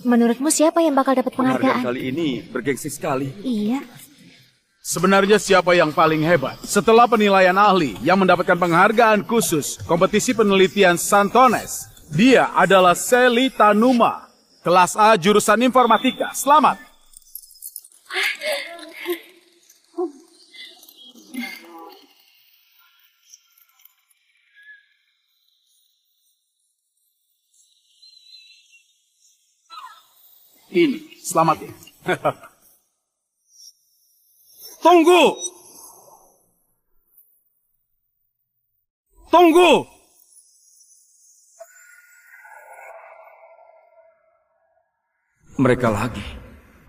menurutmu siapa yang bakal dapat penghargaan? Kali ini bergengsi sekali. Iya. Sebenarnya siapa yang paling hebat? Setelah penilaian ahli yang mendapatkan penghargaan khusus kompetisi penelitian Santones, dia adalah Sally Tanuma, kelas A jurusan informatika. Selamat. Ini, selamat ya. Tunggu! Tunggu! Mereka lagi.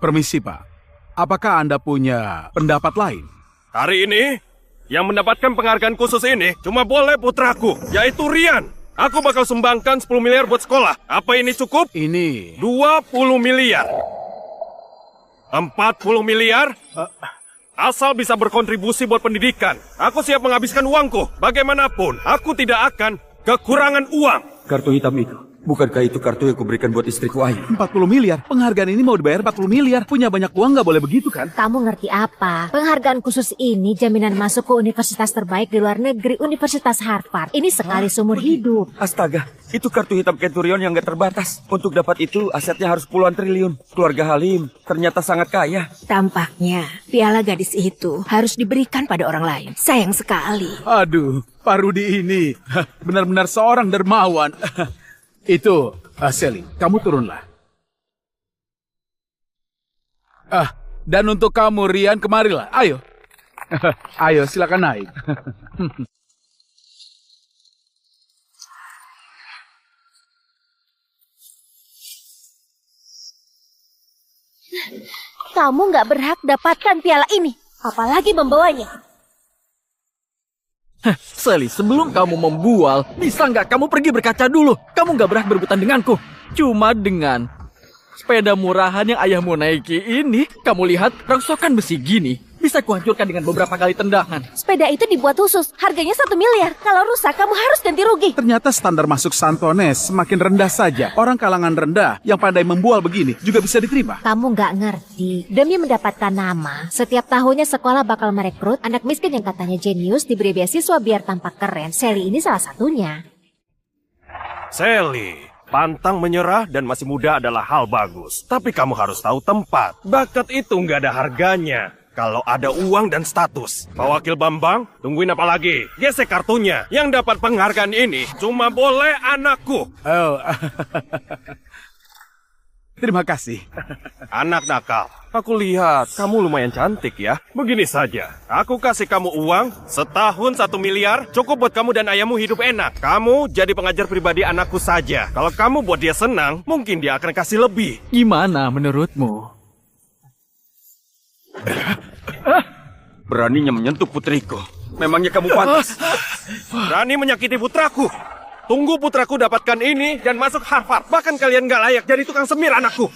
Permisi, Pak. Apakah Anda punya pendapat lain? Hari ini, yang mendapatkan penghargaan khusus ini cuma boleh putraku, yaitu Rian. Aku bakal sumbangkan 10 miliar buat sekolah. Apa ini cukup? Ini... 20 miliar. 40 miliar? Asal bisa berkontribusi buat pendidikan. Aku siap menghabiskan uangku. Bagaimanapun, aku tidak akan kekurangan uang. Kartu hitam itu. Bukankah itu kartu yang kuberikan buat istriku Ayu? 40 miliar? Penghargaan ini mau dibayar 40 miliar? Punya banyak uang nggak boleh begitu kan? Kamu ngerti apa? Penghargaan khusus ini jaminan masuk ke universitas terbaik di luar negeri, Universitas Harvard. Ini sekali seumur hidup. Astaga, itu kartu hitam Kenturion yang gak terbatas. Untuk dapat itu, asetnya harus puluhan triliun. Keluarga Halim ternyata sangat kaya. Tampaknya piala gadis itu harus diberikan pada orang lain. Sayang sekali. Aduh, Pak Rudi ini benar-benar seorang dermawan. Itu, Sally, kamu turunlah. Dan untuk kamu, Rian, kemarilah. Ayo. Ayo, silakan naik. Kamu nggak berhak dapatkan piala ini, apalagi membawanya. Sally, sebelum kamu membual, bisa nggak kamu pergi berkaca dulu? Kamu nggak berhak berebutan denganku. Cuma dengan sepeda murahan yang ayahmu naiki ini, kamu lihat rongsokan besi gini, bisa kuhancurkan dengan beberapa kali tendangan. Sepeda itu dibuat khusus, harganya 1 miliar. Kalau rusak, kamu harus ganti rugi. Ternyata standar masuk Santones semakin rendah saja. Orang kalangan rendah yang pandai membual begini juga bisa diterima. Kamu nggak ngerti. Demi mendapatkan nama, setiap tahunnya sekolah bakal merekrut anak miskin yang katanya jenius diberi beasiswa biar tampak keren. Sally ini salah satunya. Sally, pantang menyerah dan masih muda adalah hal bagus. Tapi kamu harus tahu tempat. Bakat itu nggak ada harganya kalau ada uang dan status. Pak Wakil Bambang, tungguin apa lagi? Gesek kartunya. Yang dapat penghargaan ini cuma boleh anakku. Oh, terima kasih. Anak nakal, aku lihat kamu lumayan cantik ya. Begini saja, aku kasih kamu uang setahun 1 miliar, cukup buat kamu dan ayahmu hidup enak. Kamu jadi pengajar pribadi anakku saja. Kalau kamu buat dia senang, mungkin dia akan kasih lebih. Gimana menurutmu? Beraninya menyentuh putriku. Memangnya kamu pantas? Berani menyakiti putraku. Tunggu putraku dapatkan ini dan masuk Harvard. Bahkan kalian gak layak jadi tukang semir anakku.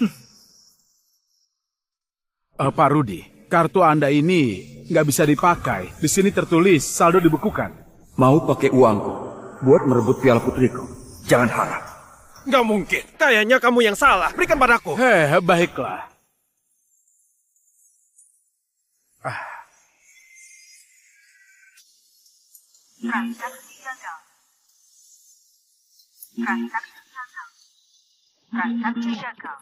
Pak Rudi, kartu Anda ini nggak bisa dipakai. Di sini tertulis saldo dibekukan. Mau pakai uangku buat merebut piala putriku. Jangan harap. Gak mungkin. Kayaknya kamu yang salah. Berikan padaku. Baiklah. Transaksi gagal. Transaksi gagal. Transaksi gagal.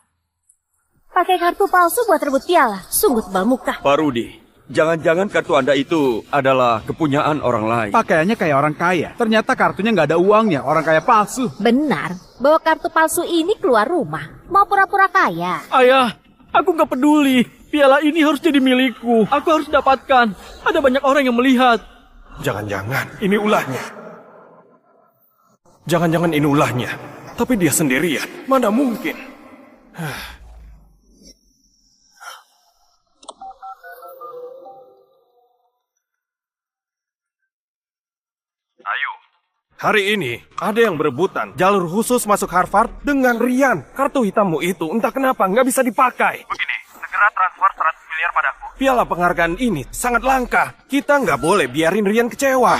Pakai kartu palsu buat rebut piala, sungguh tebal muka. Pak Rudi, jangan-jangan kartu Anda itu adalah kepunyaan orang lain. Pakaiannya kayak orang kaya. Ternyata kartunya nggak ada uangnya. Orang kaya palsu. Benar, bawa kartu palsu ini keluar rumah. Mau pura-pura kaya. Ayah, aku nggak peduli. Piala ini harus jadi milikku. Aku harus dapatkan. Ada banyak orang yang melihat. Jangan-jangan ini ulahnya. Jangan-jangan ini ulahnya. Tapi dia sendirian. Mana mungkin? Ayo. Hari ini ada yang berebutan jalur khusus masuk Harvard dengan Rian. Kartu hitammu itu entah kenapa nggak bisa dipakai. Begini, segera transfer 100 miliar padaku. Piala penghargaan ini sangat langka. Kita nggak boleh biarin Rian kecewa.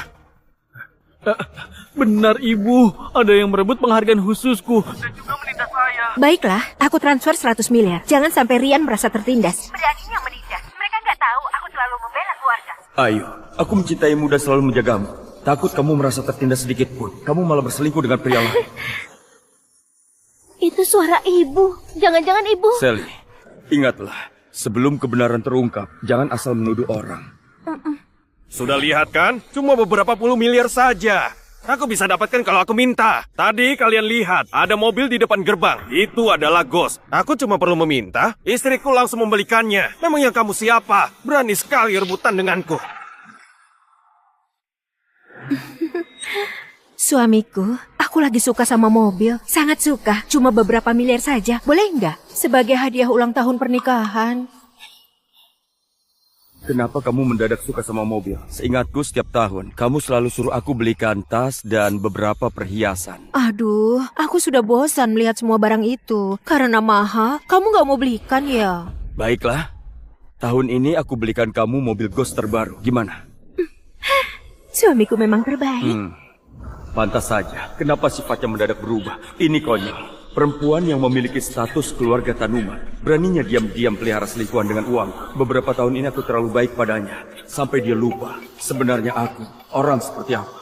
Benar, Ibu. Ada yang merebut penghargaan khususku. Dan juga menindas saya. Baiklah, aku transfer 100 miliar. Jangan sampai Rian merasa tertindas. Beraninya menindas. Mereka nggak tahu aku selalu membela keluarga. Ayo, aku mencintaimu dan selalu menjagamu. Takut kamu merasa tertindas sedikit pun. Kamu malah berselingkuh dengan pria lain. Itu suara ibu. Jangan-jangan ibu. Sally, ingatlah. Sebelum kebenaran terungkap, jangan asal menuduh orang. Sudah lihat kan? Cuma beberapa puluh miliar saja. Aku bisa dapatkan kalau aku minta. Tadi kalian lihat, ada mobil di depan gerbang. Itu adalah Ghost. Aku cuma perlu meminta, istriku langsung membelikannya. Memangnya kamu siapa? Berani sekali rebutan denganku. Suamiku, aku lagi suka sama mobil. Sangat suka. Cuma beberapa miliar saja. Boleh nggak? Sebagai hadiah ulang tahun pernikahan. Kenapa kamu mendadak suka sama mobil? Seingatku setiap tahun, kamu selalu suruh aku belikan tas dan beberapa perhiasan. Aduh, aku sudah bosan melihat semua barang itu. Karena mahal, kamu nggak mau belikan ya? Baiklah, tahun ini aku belikan kamu mobil Ghost terbaru. Gimana? Suamiku memang terbaik. Pantas saja. Kenapa sifatnya mendadak berubah? Ini konyol. Perempuan yang memiliki status keluarga Tanuman beraninya diam-diam pelihara selingkuhan dengan uang. Beberapa tahun ini aku terlalu baik padanya. Sampai dia lupa. Sebenarnya aku orang seperti apa.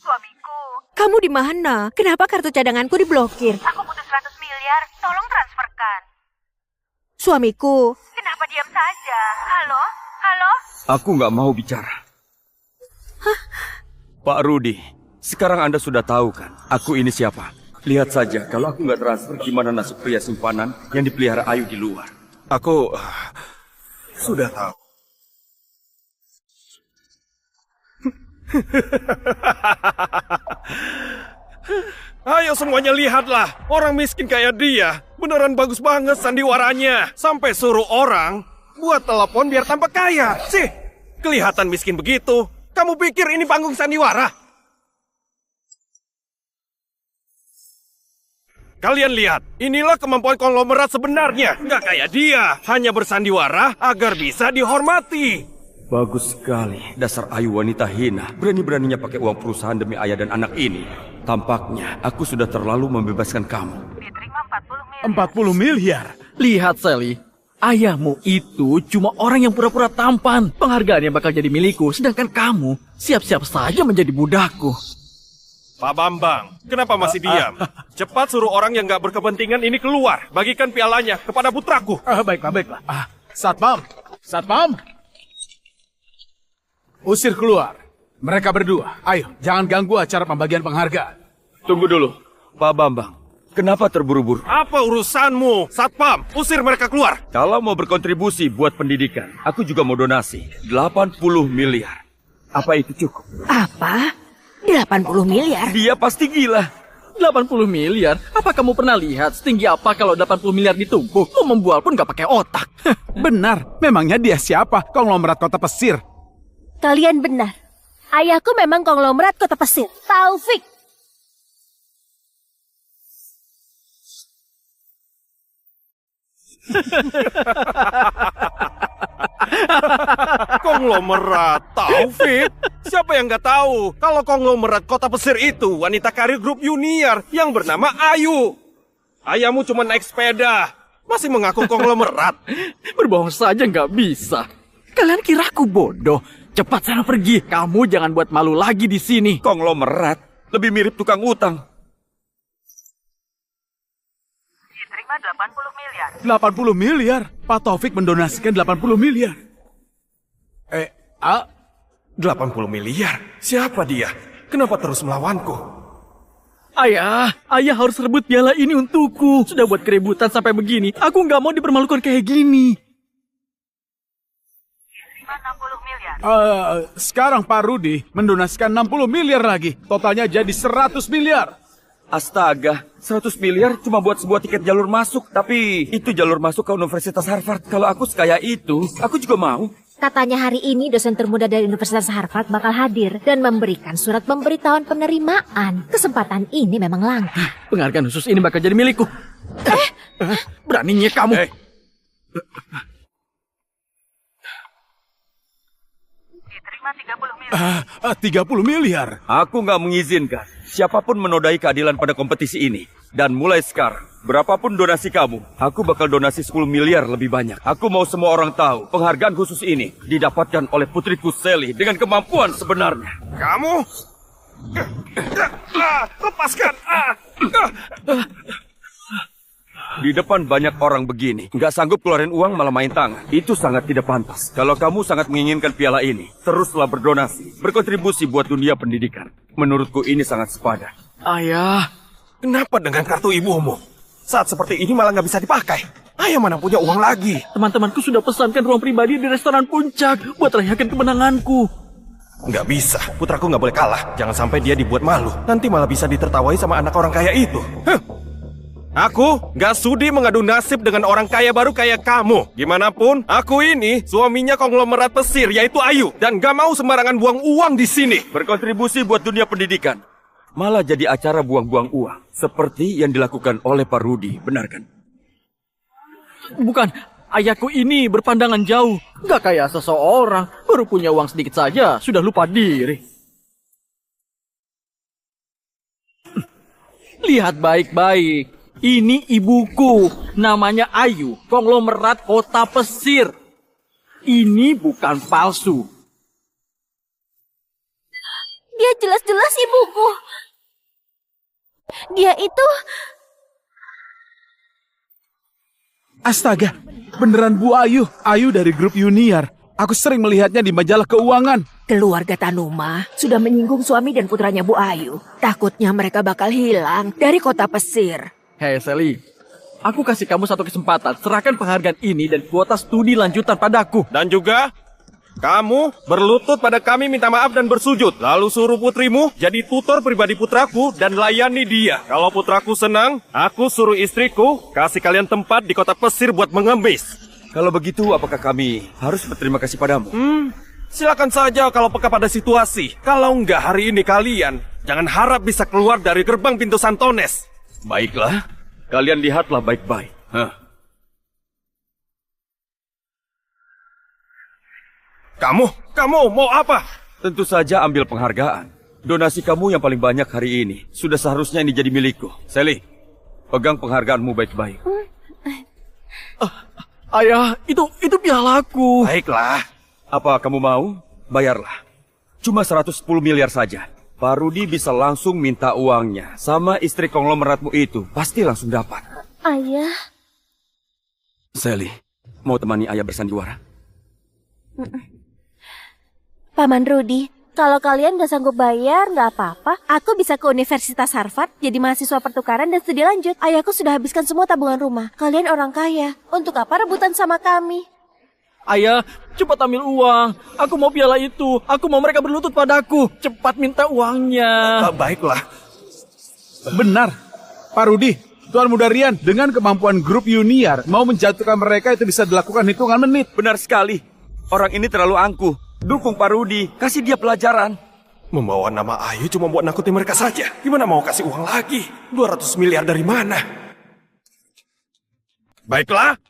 Suamiku, Kamu di mana? Kenapa kartu cadanganku diblokir? aku butuh 100 miliar. Tolong transferkan. Suamiku, Kenapa diam saja? Halo? Halo? Aku nggak mau bicara. Pak Rudi, sekarang Anda sudah tahu kan, aku ini siapa? Lihat saja, kalau aku nggak transfer, gimana nasib pria simpanan yang dipelihara Ayu di luar? Aku sudah tahu. Ayo semuanya lihatlah, orang miskin kayak dia. Beneran bagus banget sandiwaranya. Sampai suruh orang buat telepon biar tampak kaya. Sih, kelihatan miskin begitu. Kamu pikir ini panggung sandiwara? Kalian lihat, inilah kemampuan konglomerat sebenarnya. Nggak kayak dia, hanya bersandiwara agar bisa dihormati. Bagus sekali, dasar Ayu wanita hina. Berani-beraninya pakai uang perusahaan demi ayah dan anak ini. Tampaknya aku sudah terlalu membebaskan kamu. Diterima 40 miliar. 40 miliar? Lihat, Sally. Ayahmu itu cuma orang yang pura-pura tampan. Penghargaannya bakal jadi milikku, sedangkan kamu siap-siap saja menjadi budakku. Pak Bambang, kenapa masih diam? Cepat suruh orang yang nggak berkepentingan ini keluar. Bagikan pialanya kepada putraku. Baiklah, baiklah. Satpam, Satpam. Usir keluar. Mereka berdua. Ayo, jangan ganggu acara pembagian penghargaan. Tunggu dulu, Pak Bambang. Kenapa terburu-buru? Apa urusanmu? Satpam, usir mereka keluar. Kalau mau berkontribusi buat pendidikan, aku juga mau donasi 80 miliar. Apa itu cukup? apa? 80 miliar? Dia pasti gila. 80 miliar? Apa kamu pernah lihat setinggi apa kalau 80 miliar ditumpuk? Lo membual pun gak pakai otak. Benar, memangnya dia siapa? Konglomerat kota pesir. Kalian benar. Ayahku memang konglomerat kota pesir. Taufik. Konglomerat Taufik? Siapa yang nggak tahu kalau konglomerat kota pesir itu wanita karir grup junior yang bernama Ayu. Ayahmu cuma naik sepeda, masih mengaku konglomerat. Berbohong saja nggak bisa. Kalian kira aku bodoh? Cepat sana pergi. Kamu jangan buat malu lagi di sini. Konglomerat lebih mirip tukang utang. Diterima 80 miliar. 80 miliar? Pak Taufik mendonasikan 80 miliar. 80 miliar? Siapa dia? Kenapa terus melawanku? Ayah harus rebut piala ini untukku. Sudah buat keributan sampai begini. Aku nggak mau dipermalukan kayak gini. Diterima 60 miliar. Sekarang Pak Rudi mendonasikan 60 miliar lagi. Totalnya jadi 100 miliar. Astaga, 100 miliar cuma buat sebuah tiket jalur masuk. Tapi itu jalur masuk ke Universitas Harvard. Kalau aku sekaya itu, aku juga mau. Katanya hari ini dosen termuda dari Universitas Harvard bakal hadir dan memberikan surat pemberitahuan penerimaan. Kesempatan ini memang langka. Penghargaan khusus ini bakal jadi milikku. Beraninya kamu. Diterima terima 30 miliar. 30 miliar? Aku nggak mengizinkan siapapun menodai keadilan pada kompetisi ini. Dan mulai sekarang, berapapun donasi kamu, aku bakal donasi 10 miliar lebih banyak. Aku mau semua orang tahu, penghargaan khusus ini didapatkan oleh putriku Sally dengan kemampuan sebenarnya. Kamu? Lepaskan! Di depan banyak orang begini, nggak sanggup keluarin uang malah main tangan. Itu sangat tidak pantas. Kalau kamu sangat menginginkan piala ini, teruslah berdonasi, berkontribusi buat dunia pendidikan. Menurutku ini sangat sepadan. Ayah, Kenapa dengan kartu ibumu? Saat seperti ini malah nggak bisa dipakai. Ayah mana punya uang lagi? teman-temanku sudah pesankan ruang pribadi di restoran Puncak buat rayakan kemenanganku. Nggak bisa, putraku nggak boleh kalah. Jangan sampai dia dibuat malu. Nanti malah bisa ditertawai sama anak orang kaya itu. Aku nggak sudi mengadu nasib dengan orang kaya baru kayak kamu. Gimana pun, aku ini suaminya konglomerat pesir, yaitu Ayu. Dan nggak mau sembarangan buang uang di sini. Berkontribusi buat dunia pendidikan. Malah jadi acara buang-buang uang. Seperti yang dilakukan oleh Pak Rudi, benar kan? Bukan, ayahku ini berpandangan jauh. Gak kayak seseorang, baru punya uang sedikit saja, sudah lupa diri. Lihat baik-baik. Ini ibuku, namanya Ayu, konglomerat kota pesir. Ini bukan palsu. Dia jelas-jelas ibuku. Dia itu... Astaga, beneran Bu Ayu. Ayu dari grup Junior. Aku sering melihatnya di majalah keuangan. Keluarga Tanuma sudah menyinggung suami dan putranya Bu Ayu. Takutnya mereka bakal hilang dari kota pesir. Hei Sally, aku kasih kamu satu kesempatan. Serahkan penghargaan ini dan kuota studi lanjutan padaku. Dan juga, kamu berlutut pada kami minta maaf dan bersujud. Lalu suruh putrimu jadi tutor pribadi putraku dan layani dia. Kalau putraku senang, aku suruh istriku kasih kalian tempat di kota pesir buat mengemis. Kalau begitu, apakah kami harus berterima kasih padamu? Silakan saja kalau peka pada situasi. Kalau enggak hari ini kalian, jangan harap bisa keluar dari gerbang pintu Santones. Baiklah, kalian lihatlah baik-baik. Kamu mau apa? Tentu saja ambil penghargaan. Donasi kamu yang paling banyak hari ini. Sudah seharusnya ini jadi milikku. Sally, pegang penghargaanmu baik-baik. Ayah, itu pialaku. Baiklah. Apa kamu mau? Bayarlah. Cuma 110 miliar saja. Pak Rudi bisa langsung minta uangnya. Sama istri konglomeratmu itu. Pasti langsung dapat. Ayah... Sally, mau temani ayah bersandiwara? Paman Rudi, kalau kalian gak sanggup bayar, gak apa-apa. Aku bisa ke Universitas Harvard, jadi mahasiswa pertukaran dan studi lanjut. Ayahku sudah habiskan semua tabungan rumah. Kalian orang kaya. Untuk apa rebutan sama kami? Ayah, cepat ambil uang. Aku mau piala itu. Aku mau mereka berlutut padaku. Cepat minta uangnya. Baiklah. Benar. Pak Rudi, Tuan Muda Rian, dengan kemampuan grup Junior, mau menjatuhkan mereka itu bisa dilakukan hitungan menit. Benar sekali. Orang ini terlalu angkuh. Dukung Pak Rudi. Kasih dia pelajaran. Membawa nama Ayu cuma buat nakutin mereka saja. Gimana mau kasih uang lagi? 200 miliar dari mana? Baiklah.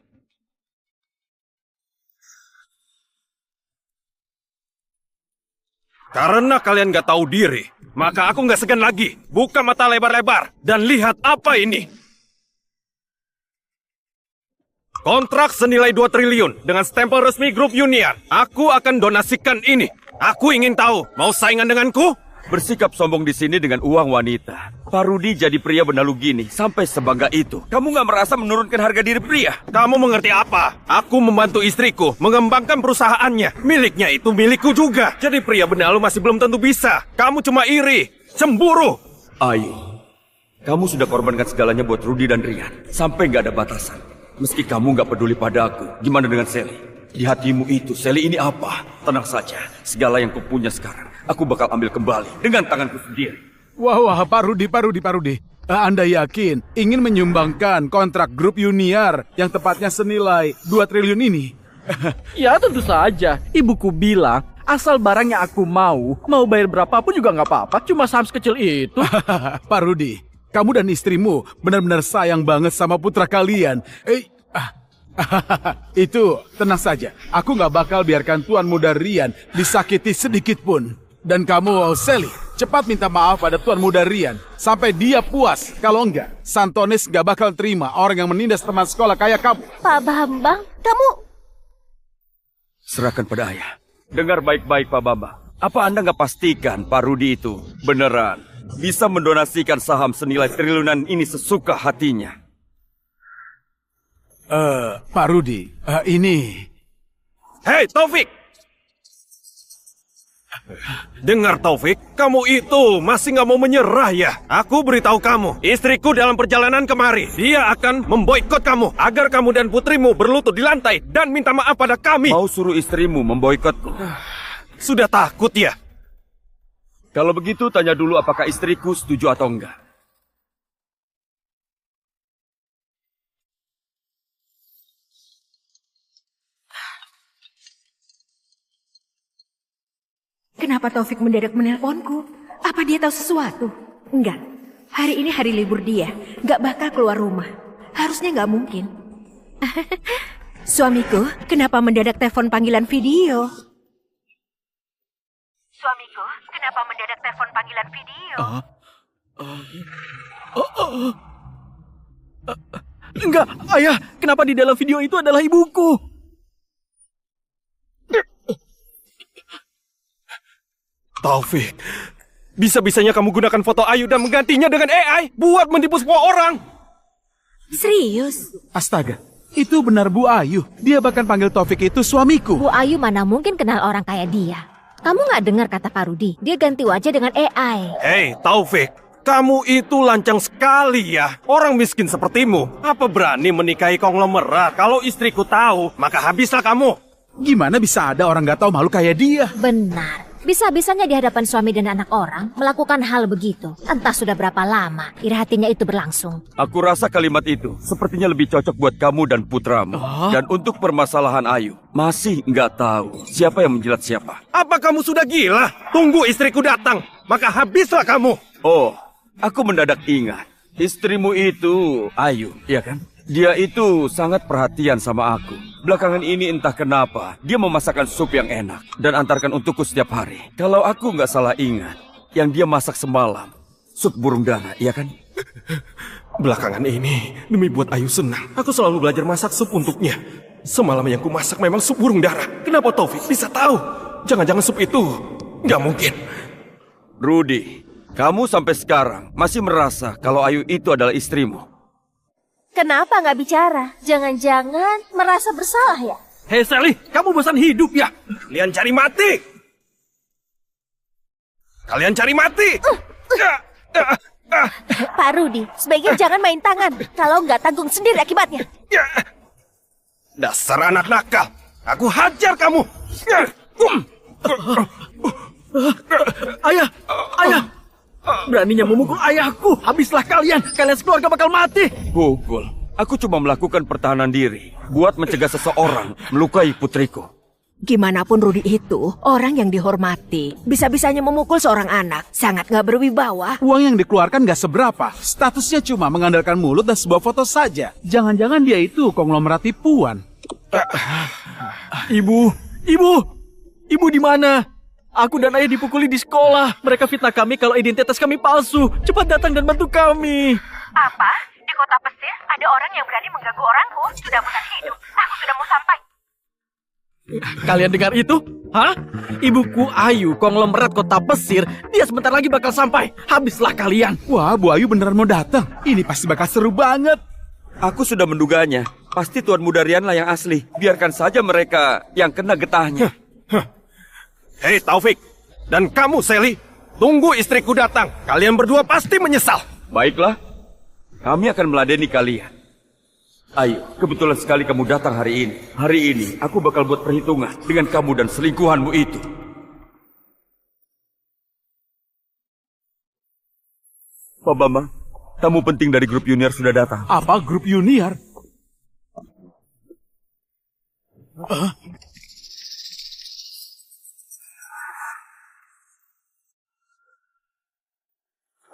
Karena kalian gak tahu diri, maka aku gak segan lagi. Buka mata lebar-lebar dan lihat apa ini. Kontrak senilai 2 triliun dengan stempel resmi grup Junior. Aku akan donasikan ini. Aku ingin tahu, mau saingan denganku? Bersikap sombong di sini dengan uang wanita. Pak Rudi jadi pria benalu gini, sampai sebangga itu. Kamu gak merasa menurunkan harga diri pria? Kamu mengerti apa? Aku membantu istriku mengembangkan perusahaannya. Miliknya itu milikku juga. Jadi pria benalu masih belum tentu bisa. Kamu cuma iri, cemburu. Ayu, kamu sudah korbankan segalanya buat Rudi dan Rian. Sampai gak ada batasan. Meski kamu gak peduli pada aku, gimana dengan Sally? Di hatimu itu, Sally ini apa? Tenang saja, segala yang kupunya sekarang, aku bakal ambil kembali dengan tanganku sendiri. Wah, Pak Rudi. Anda yakin ingin menyumbangkan kontrak grup Junior yang tepatnya senilai 2 triliun ini? Ya tentu saja. Ibuku bilang, asal barang yang aku mau bayar berapapun juga nggak apa-apa. Cuma saham sekecil itu. Pak Rudi, kamu dan istrimu benar-benar sayang banget sama putra kalian. Itu, tenang saja. Aku nggak bakal biarkan Tuan Muda Rian disakiti sedikit pun. Dan kamu, Sally, cepat minta maaf pada Tuan Muda Rian. Sampai dia puas. Kalau enggak, Santones nggak bakal terima orang yang menindas teman sekolah kayak kamu. Pak Bambang, kamu... Serahkan pada ayah. Dengar baik-baik Pak Bambang. Apa Anda nggak pastikan Pak Rudi itu beneran bisa mendonasikan saham senilai triliunan ini sesuka hatinya? Pak Rudi, ini... Hei, Taufik! Dengar, Taufik, kamu itu masih nggak mau menyerah ya? Aku beritahu kamu, istriku dalam perjalanan kemari, dia akan memboikot kamu agar kamu dan putrimu berlutut di lantai dan minta maaf pada kami. Mau suruh istrimu memboikotku? Sudah takut ya? Kalau begitu, tanya dulu apakah istriku setuju atau enggak. Kenapa Taufik mendadak menelponku? Apa dia tahu sesuatu? Enggak. Hari ini hari libur dia. Enggak bakal keluar rumah. Harusnya enggak mungkin. Suamiku, kenapa mendadak telepon panggilan video? Suamiku, kenapa mendadak telepon panggilan video? Enggak, ayah. Kenapa di dalam video itu adalah ibuku? Taufik, bisa-bisanya kamu gunakan foto Ayu dan menggantinya dengan AI buat menipu semua orang. Serius? Astaga, itu benar Bu Ayu. Dia bahkan panggil Taufik itu suamiku. Bu Ayu mana mungkin kenal orang kayak dia. Kamu nggak dengar kata Pak Rudi? Dia ganti wajah dengan AI. Hei, Taufik, kamu itu lancang sekali ya. Orang miskin sepertimu, apa berani menikahi konglomerat? Kalau istriku tahu, maka habislah kamu. Gimana bisa ada orang nggak tahu malu kayak dia? Benar. Bisa-bisanya di hadapan suami dan anak orang melakukan hal begitu. Entah sudah berapa lama iri hatinya itu berlangsung. Aku rasa kalimat itu sepertinya lebih cocok buat kamu dan putramu. Dan untuk permasalahan Ayu, masih nggak tahu siapa yang menjilat siapa. Apa kamu sudah gila? Tunggu istriku datang, maka habislah kamu. Oh, aku mendadak ingat. Istrimu itu Ayu, iya kan? Dia itu sangat perhatian sama aku. Belakangan ini entah kenapa, dia memasakkan sup yang enak dan antarkan untukku setiap hari. Kalau aku nggak salah ingat, yang dia masak semalam, sup burung dara, iya kan? Belakangan ini, demi buat Ayu senang, aku selalu belajar masak sup untuknya. Semalam yang ku masak memang sup burung dara. Kenapa Taufik bisa tahu? Jangan-jangan sup itu nggak mungkin. Rudi, kamu sampai sekarang masih merasa kalau Ayu itu adalah istrimu. Kenapa nggak bicara? Jangan-jangan merasa bersalah ya? Hei Sally, kamu bosan hidup ya? Kalian cari mati! Kalian cari mati! Pak Rudi, sebaiknya jangan main tangan. Kalau nggak tanggung sendiri akibatnya. Dasar anak nakal! Aku hajar kamu! Ayah! Ayah! Beraninya memukul ayahku. Habislah kalian. Kalian sekeluarga bakal mati. Pukul. Aku cuma melakukan pertahanan diri buat mencegah seseorang melukai putriku. Gimana pun Rudi itu orang yang dihormati. Bisa-bisanya memukul seorang anak. Sangat gak berwibawa. Uang yang dikeluarkan nggak seberapa. Statusnya cuma mengandalkan mulut dan sebuah foto saja. Jangan-jangan dia itu konglomerat tipuan. Ibu! Ibu! Ibu di mana? Aku dan ayah dipukuli di sekolah. Mereka fitnah kami kalau identitas kami palsu. Cepat datang dan bantu kami. Apa? Di kota pesir ada orang yang berani mengganggu orangku. Sudah bosan hidup. Aku sudah mau sampai. Kalian dengar itu? Hah? Ibuku Ayu, konglomerat kota pesir. Dia sebentar lagi bakal sampai. Habislah kalian. Wah, Bu Ayu beneran mau datang. Ini pasti bakal seru banget. Aku sudah menduganya. Pasti Tuan Muda Rian lah yang asli. Biarkan saja mereka yang kena getahnya. Hei Taufik, dan kamu Sally, tunggu istriku datang. Kalian berdua pasti menyesal. Baiklah, kami akan meladeni kalian. Ayo, kebetulan sekali kamu datang hari ini. Hari ini, aku bakal buat perhitungan dengan kamu dan selingkuhanmu itu. Pak Bambang, tamu penting dari grup junior sudah datang. Apa grup junior?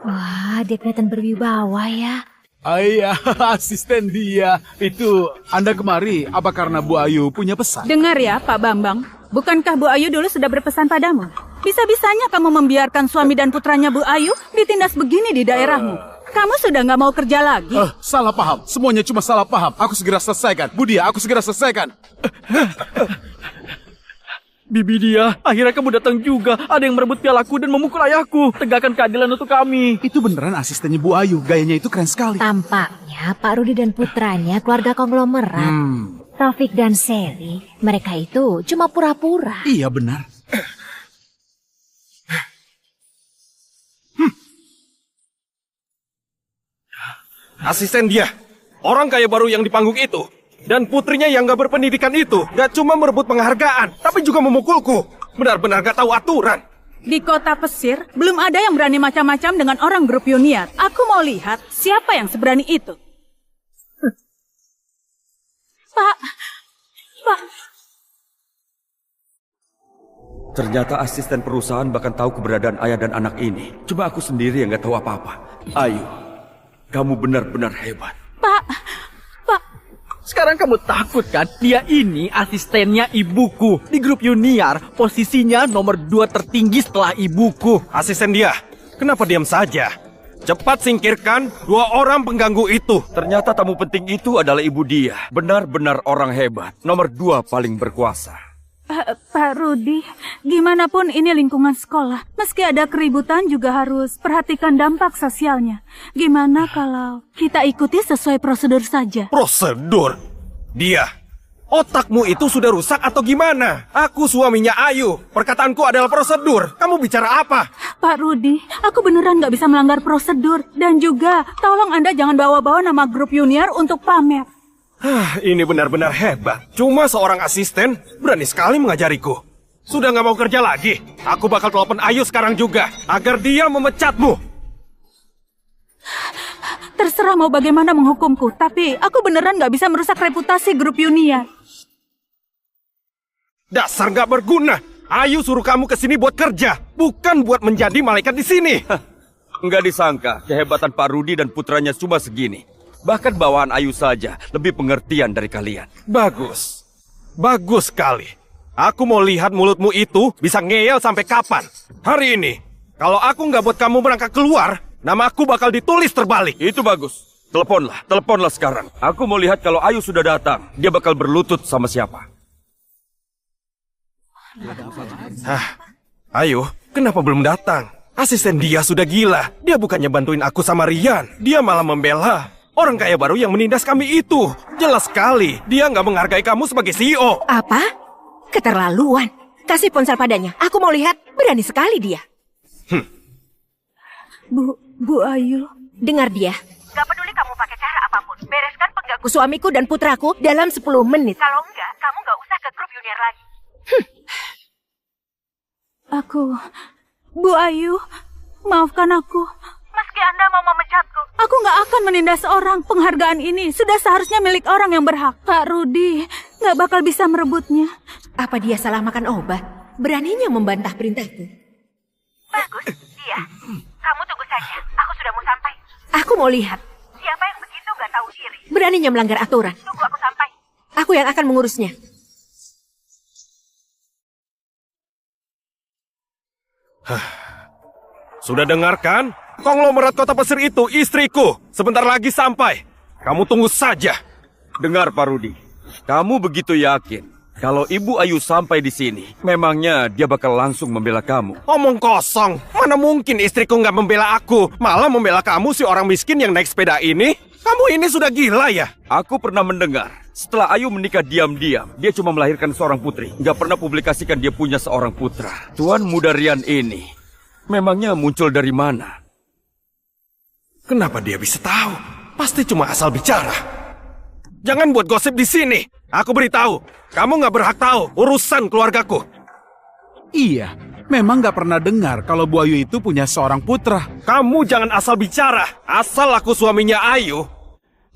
Wah, dia kelihatan berwibawa ya. Iya, asisten dia. Itu Anda kemari, apa karena Bu Ayu punya pesan? Dengar ya, Pak Bambang. Bukankah Bu Ayu dulu sudah berpesan padamu? Bisa-bisanya kamu membiarkan suami dan putranya Bu Ayu ditindas begini di daerahmu. Kamu sudah nggak mau kerja lagi? Salah paham. Semuanya cuma salah paham. Aku segera selesaikan. Budia, aku segera selesaikan. Bibi dia, akhirnya kamu datang juga. Ada yang merebut pialaku dan memukul ayahku. Tegakkan keadilan untuk kami. Itu beneran asistennya Bu Ayu. Gayanya itu keren sekali. Tampaknya Pak Rudi dan putranya keluarga konglomerat. Taufik dan Sally, mereka itu cuma pura-pura. Iya benar. Asisten dia, orang kaya baru yang di panggung itu. Dan putrinya yang gak berpendidikan itu gak cuma merebut penghargaan, tapi juga memukulku. Benar-benar gak tahu aturan. Di kota Pesir, belum ada yang berani macam-macam dengan orang grup Yuniar. Aku mau lihat siapa yang seberani itu. Pak. Ternyata asisten perusahaan bahkan tahu keberadaan ayah dan anak ini. Cuma aku sendiri yang gak tahu apa-apa. Ayu, kamu benar-benar hebat. Pak. Sekarang kamu takut kan? Dia ini asistennya ibuku. Di grup Yuniar, posisinya nomor 2 tertinggi setelah ibuku. Asisten dia, kenapa diam saja? Cepat singkirkan 2 orang pengganggu itu. Ternyata tamu penting itu adalah ibu dia. Benar-benar orang hebat. Nomor 2 paling berkuasa. Pak Rudi, gimana pun ini lingkungan sekolah. Meski ada keributan juga harus perhatikan dampak sosialnya. Gimana kalau kita ikuti sesuai prosedur saja? Prosedur? Dia, otakmu itu sudah rusak atau gimana? Aku suaminya Ayu. Perkataanku adalah prosedur. Kamu bicara apa? Pak Rudi, aku beneran gak bisa melanggar prosedur. Dan juga, tolong Anda jangan bawa-bawa nama grup Yuniar untuk pamer. Ini benar-benar hebat. Cuma seorang asisten berani sekali mengajariku. Sudah gak mau kerja lagi? Aku bakal telepon Ayu sekarang juga agar dia memecatmu. Terserah mau bagaimana menghukumku, tapi aku beneran gak bisa merusak reputasi grup Yuniar. Dasar gak berguna. Ayu suruh kamu kesini buat kerja, bukan buat menjadi malaikat di sini. Enggak disangka kehebatan Pak Rudi dan putranya cuma segini. Bahkan bawaan Ayu saja lebih pengertian dari kalian. Bagus. Bagus sekali. Aku mau lihat mulutmu itu bisa ngeyel sampai kapan. Hari ini, kalau aku nggak buat kamu berangkat keluar, nama aku bakal ditulis terbalik. Itu bagus. Teleponlah sekarang. Aku mau lihat kalau Ayu sudah datang, dia bakal berlutut sama siapa. Ayu, kenapa belum datang? Asisten dia sudah gila. Dia bukannya bantuin aku sama Rian, dia malah membela orang kaya baru yang menindas kami itu. Jelas sekali, dia nggak menghargai kamu sebagai CEO. Apa? Keterlaluan. Kasih ponsel padanya. Aku mau lihat. Berani sekali dia. Bu Ayu. Dengar dia. Gak peduli kamu pakai cara apapun. Bereskan pengganggu suamiku dan putraku dalam 10 menit. Kalau enggak, kamu gak usah ke grup Yuniar lagi. Bu Ayu, maafkan aku. Meski Anda mau memecatku, aku nggak akan menindas orang. Penghargaan ini sudah seharusnya milik orang yang berhak. Pak Rudi nggak bakal bisa merebutnya. Apa dia salah makan obat? Beraninya membantah perintahku. Bagus, iya. Kamu tunggu saja, aku sudah mau sampai. Aku mau lihat. Siapa yang begitu nggak tahu diri? Beraninya melanggar aturan. Tunggu aku sampai. Aku yang akan mengurusnya. Sudah dengar kan? Konglomerat Kota Pesir itu istriku. Sebentar lagi sampai. Kamu tunggu saja. Dengar Pak Rudi, kamu begitu yakin kalau Ibu Ayu sampai di sini, memangnya dia bakal langsung membela kamu? Omong kosong. Mana mungkin istriku nggak membela aku, malah membela kamu si orang miskin yang naik sepeda ini? Kamu ini sudah gila ya? Aku pernah mendengar, setelah Ayu menikah diam-diam, dia cuma melahirkan seorang putri. Nggak pernah publikasikan dia punya seorang putra. Tuan muda Rian ini, memangnya muncul dari mana? Kenapa dia bisa tahu? Pasti cuma asal bicara. Jangan buat gosip di sini. Aku beritahu, kamu nggak berhak tahu urusan keluargaku. Iya, memang nggak pernah dengar kalau Bu Ayu itu punya seorang putra. Kamu jangan asal bicara. Asal aku suaminya Ayu,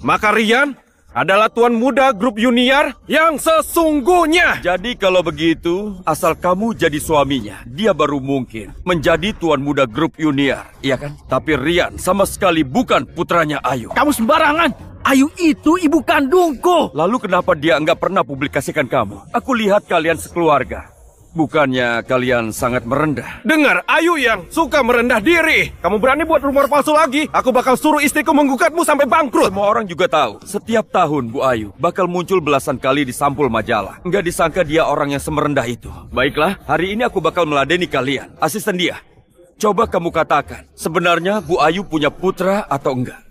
maka Rian adalah tuan muda grup junior yang sesungguhnya. Jadi kalau begitu, asal kamu jadi suaminya, dia baru mungkin menjadi tuan muda grup junior, iya kan? Tapi Rian sama sekali bukan putranya Ayu. Kamu sembarangan. Ayu itu ibu kandungku. Lalu kenapa dia nggak pernah publikasikan kamu? Aku lihat kalian sekeluarga. Bukannya kalian sangat merendah? Dengar, Ayu yang suka merendah diri. Kamu berani buat rumor palsu lagi? Aku bakal suruh istriku menggugatmu sampai bangkrut. Semua orang juga tahu, setiap tahun Bu Ayu bakal muncul belasan kali di sampul majalah. Nggak disangka dia orang yang semerendah itu. Baiklah, hari ini aku bakal meladeni kalian. Asisten dia, coba kamu katakan, sebenarnya Bu Ayu punya putra atau enggak?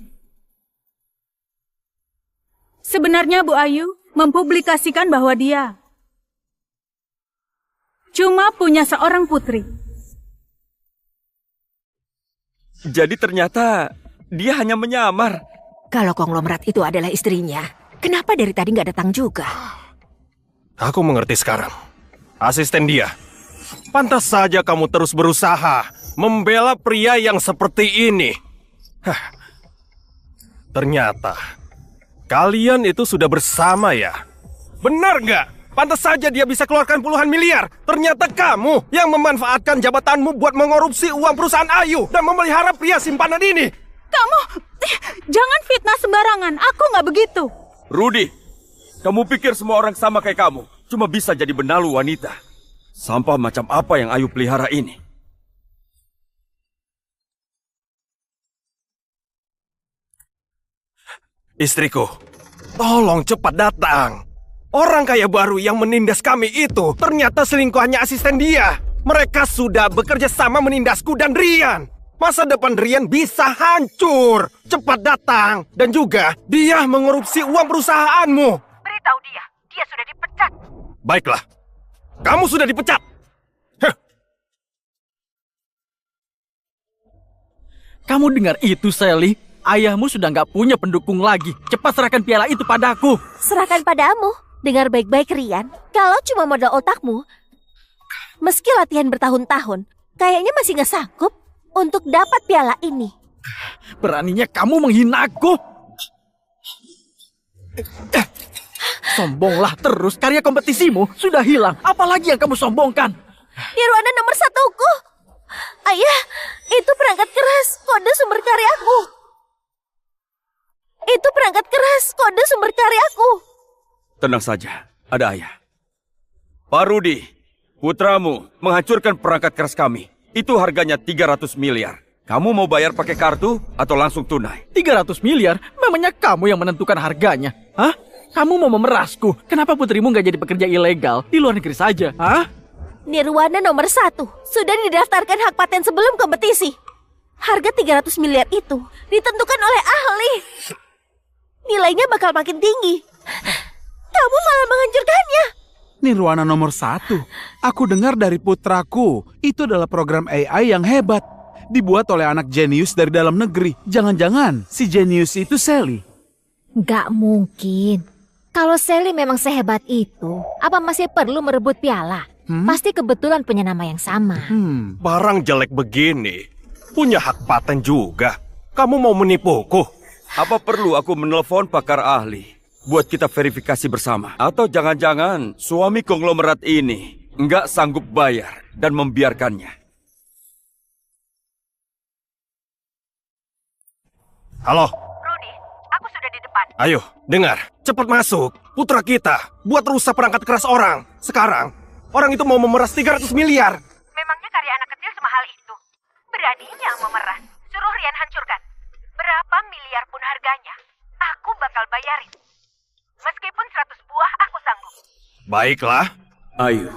Sebenarnya Bu Ayu mempublikasikan bahwa dia cuma punya seorang putri. Jadi ternyata dia hanya menyamar. Kalau konglomerat itu adalah istrinya, kenapa dari tadi nggak datang juga? Aku mengerti sekarang. Asisten dia. Pantas saja kamu terus berusaha membela pria yang seperti ini. Ternyata kalian itu sudah bersama ya? Benar nggak? Pantas saja dia bisa keluarkan puluhan miliar. Ternyata kamu yang memanfaatkan jabatanmu buat mengorupsi uang perusahaan Ayu dan memelihara pria simpanan ini. Kamu jangan fitnah sembarangan. Aku nggak begitu. Rudy, kamu pikir semua orang sama kayak kamu? Cuma bisa jadi benalu wanita. Sampah macam apa yang Ayu pelihara ini? Istriku, tolong cepat datang. Orang kaya baru yang menindas kami itu ternyata selingkuhannya asisten dia. Mereka sudah bekerja sama menindasku dan Rian. Masa depan Rian bisa hancur. Cepat datang. Dan juga dia mengorupsi uang perusahaanmu. Beritahu dia sudah dipecat. Baiklah, kamu sudah dipecat. Kamu dengar itu, Sally? Ayahmu sudah nggak punya pendukung lagi. Cepat serahkan piala itu padaku. Serahkan padamu. Dengar baik-baik, Rian. Kalau cuma modal otakmu, meski latihan bertahun-tahun, kayaknya masih nggak sanggup untuk dapat piala ini. Beraninya kamu menghina aku. Sombonglah terus, karya kompetisimu sudah hilang. Apalagi yang kamu sombongkan? Nirwana nomor 1-ku. Ayah, itu perangkat keras kode sumber karyaku. Itu perangkat keras kode sumber karyaku. Tenang saja, ada ayah. Pak Rudy, putramu menghancurkan perangkat keras kami. Itu harganya 300 miliar. Kamu mau bayar pakai kartu atau langsung tunai? 300 miliar? Memangnya kamu yang menentukan harganya? Hah? Kamu mau memerasku? Kenapa putrimu nggak jadi pekerja ilegal di luar negeri saja? Hah? Nirwana nomor 1 sudah didaftarkan hak paten sebelum kompetisi. Harga 300 miliar itu ditentukan oleh ahli. Nilainya bakal makin tinggi. Kamu malah menghancurkannya. Nirwana nomor 1. Aku dengar dari putraku, itu adalah program AI yang hebat. Dibuat oleh anak jenius dari dalam negeri. Jangan-jangan si jenius itu Sally. Nggak mungkin. Kalau Sally memang sehebat itu, apa masih perlu merebut piala? Pasti kebetulan punya nama yang sama. Barang jelek begini punya hak paten juga. Kamu mau menipuku? Apa perlu aku menelpon pakar ahli buat kita verifikasi bersama? Atau jangan-jangan suami konglomerat ini nggak sanggup bayar dan membiarkannya? Halo? Rudy, aku sudah di depan. Ayo, dengar. Cepat masuk. Putra kita buat rusak perangkat keras orang. Sekarang, orang itu mau memeras 300 miliar. Memangnya karya anak kecil semahal itu? Beraninya memeras. Suruh Rian hancurkan. Berapa miliar pun harganya, aku bakal bayarin. Meskipun 100 buah, aku sanggup. Baiklah. Ayu,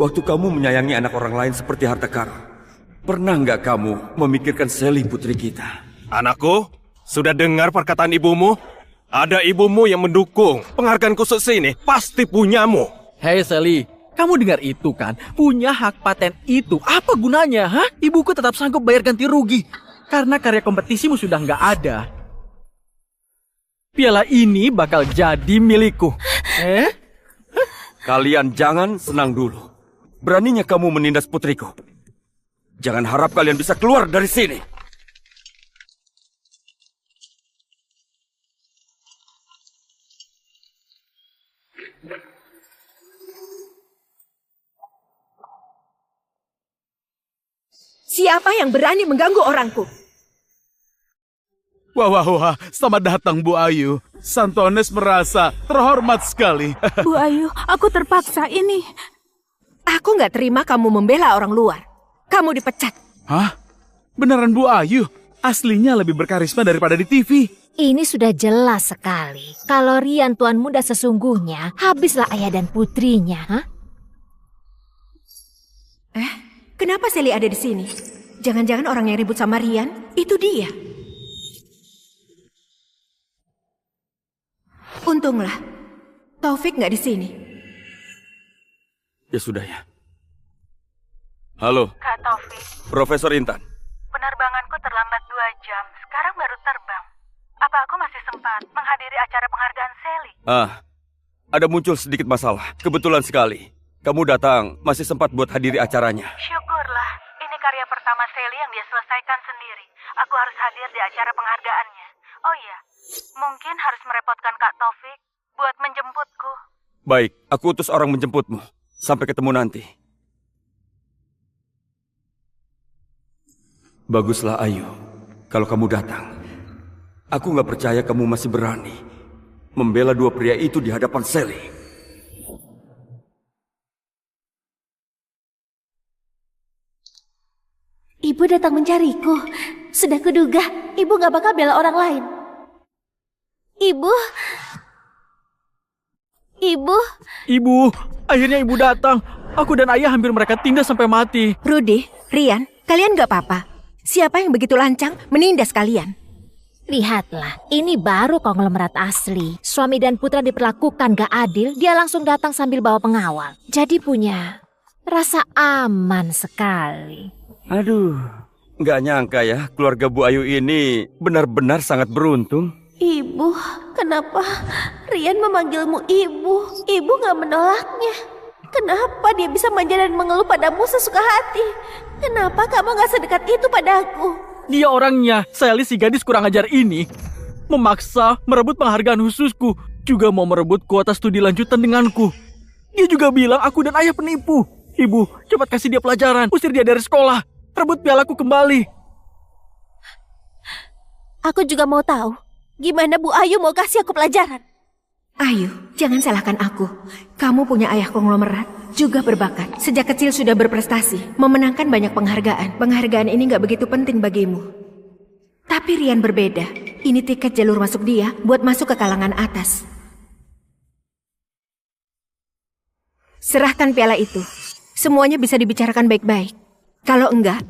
waktu kamu menyayangi anak orang lain seperti harta karun, pernah nggak kamu memikirkan Sally putri kita? Anakku, sudah dengar perkataan ibumu? Ada ibumu yang mendukung. Penghargaan khusus ini pasti punyamu. Hei Sally, kamu dengar itu kan? Punya hak paten itu apa gunanya? Hah? Ibuku tetap sanggup bayar ganti rugi karena karya kompetisimu sudah nggak ada. Piala ini bakal jadi milikku. Kalian jangan senang dulu. Beraninya kamu menindas putriku. Jangan harap kalian bisa keluar dari sini. Siapa yang berani mengganggu orangku? Wah, selamat datang Bu Ayu. Santones merasa terhormat sekali. Bu Ayu, aku terpaksa ini. Aku nggak terima kamu membela orang luar. Kamu dipecat. Hah? Beneran Bu Ayu? Aslinya lebih berkarisma daripada di TV. Ini sudah jelas sekali. Kalau Rian tuan muda sesungguhnya, habislah ayah dan putrinya. Hah? Kenapa Sally ada di sini? Jangan-jangan orang yang ribut sama Rian, itu dia. Untunglah, Taufik nggak di sini. Ya sudah ya. Halo. Kak Taufik, Profesor Intan. penerbanganku terlambat 2 jam. Sekarang baru terbang. Apa aku masih sempat menghadiri acara penghargaan Sally? Ada muncul sedikit masalah. Kebetulan sekali. Kamu datang, masih sempat buat hadiri acaranya. Syukurlah, ini karya pertama Sally yang dia selesaikan sendiri. Aku harus hadir di acara penghargaannya. Oh iya, mungkin harus merepotkan Kak Taufik buat menjemputku. Baik, aku utus orang menjemputmu. Sampai ketemu nanti. Baguslah Ayu, kalau kamu datang. Aku nggak percaya kamu masih berani membela 2 pria itu di hadapan Sally. Ibu datang mencariku. Sudah kuduga, ibu gak bakal bela orang lain. Ibu, akhirnya ibu datang. Aku dan ayah hampir mereka tindas sampai mati. Rudy, Rian, kalian nggak apa-apa. Siapa yang begitu lancang menindas kalian? Lihatlah, ini baru konglomerat asli. Suami dan putra diperlakukan gak adil, dia langsung datang sambil bawa pengawal. Jadi punya rasa aman sekali. Aduh, nggak nyangka ya keluarga Bu Ayu ini benar-benar sangat beruntung. Ibu, kenapa Rian memanggilmu ibu? Ibu gak menolaknya. Kenapa dia bisa manja dan mengeluh padamu sesuka hati? Kenapa kamu gak sedekat itu padaku? Dia orangnya, Sally si gadis kurang ajar ini, memaksa merebut penghargaan khususku, juga mau merebut kuota studi lanjutan denganku. Dia juga bilang aku dan ayah penipu. Ibu, cepat kasih dia pelajaran, usir dia dari sekolah, rebut pialaku kembali. Aku juga mau tahu, gimana Bu Ayu mau kasih aku pelajaran? Ayu, jangan salahkan aku. Kamu punya ayah konglomerat, juga berbakat. Sejak kecil sudah berprestasi, memenangkan banyak penghargaan. Penghargaan ini gak begitu penting bagimu. Tapi Rian berbeda. Ini tiket jalur masuk dia buat masuk ke kalangan atas. Serahkan piala itu. Semuanya bisa dibicarakan baik-baik. Kalau enggak,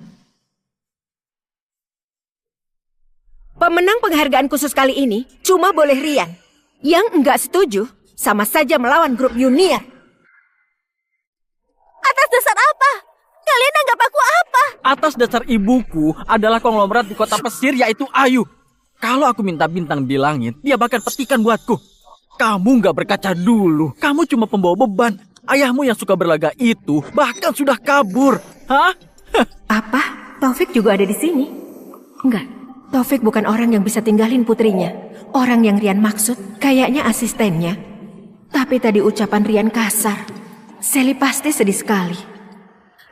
pemenang penghargaan khusus kali ini cuma boleh Rian. Yang enggak setuju sama saja melawan grup junior. Atas dasar apa? Kalian anggap aku apa? Atas dasar ibuku adalah konglomerat di kota pesir yaitu Ayu. Kalau aku minta bintang di langit, dia bakal petikan buatku. Kamu nggak berkaca dulu. Kamu cuma pembawa beban. Ayahmu yang suka berlaga itu bahkan sudah kabur. Hah? Apa? Taufik juga ada di sini? Enggak. Taufik bukan orang yang bisa tinggalin putrinya. Orang yang Rian maksud kayaknya asistennya. Tapi tadi ucapan Rian kasar. Sally pasti sedih sekali.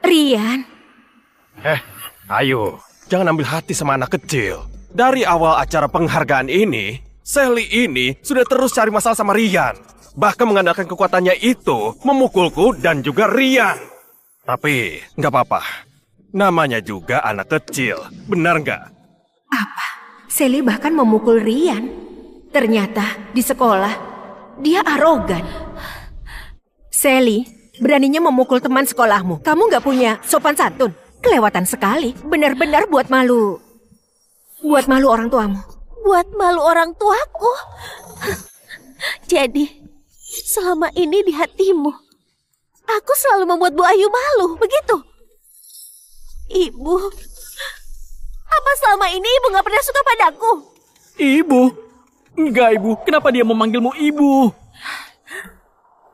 Rian. Ayo, jangan ambil hati sama anak kecil. Dari awal acara penghargaan ini, Sally ini sudah terus cari masalah sama Rian. Bahkan mengandalkan kekuatannya itu memukulku dan juga Rian. Tapi nggak apa-apa. Namanya juga anak kecil, benar nggak? Apa? Sally bahkan memukul Rian. Ternyata di sekolah dia arogan. Sally, beraninya memukul teman sekolahmu. Kamu nggak punya sopan santun. Kelewatan sekali. Benar-benar buat malu. Buat malu orang tuamu. Buat malu orang tuaku. Jadi, selama ini di hatimu, aku selalu membuat Bu Ayu malu, begitu? Ibu, apa selama ini ibu gak pernah suka padaku? Ibu? Enggak, Ibu. Kenapa dia memanggilmu Ibu?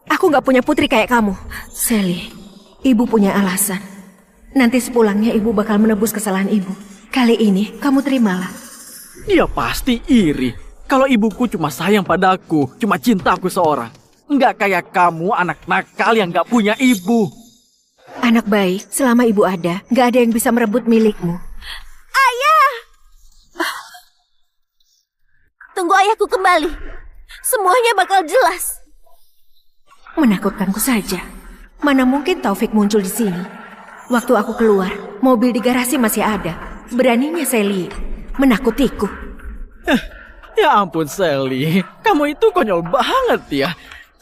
Aku gak punya putri kayak kamu. Sally, ibu punya alasan. Nanti sepulangnya ibu bakal menebus kesalahan ibu. Kali ini kamu terimalah. Dia pasti iri. Kalau ibuku cuma sayang padaku, cuma cinta aku seorang. Enggak kayak kamu anak nakal yang gak punya ibu. Anak baik, selama ibu ada, nggak ada yang bisa merebut milikmu. Ayah! Tunggu ayahku kembali. Semuanya bakal jelas. Menakutkanku saja. Mana mungkin Taufik muncul di sini. Waktu aku keluar, mobil di garasi masih ada. Beraninya Sally menakutiku. Ya ampun Sally, kamu itu konyol banget ya.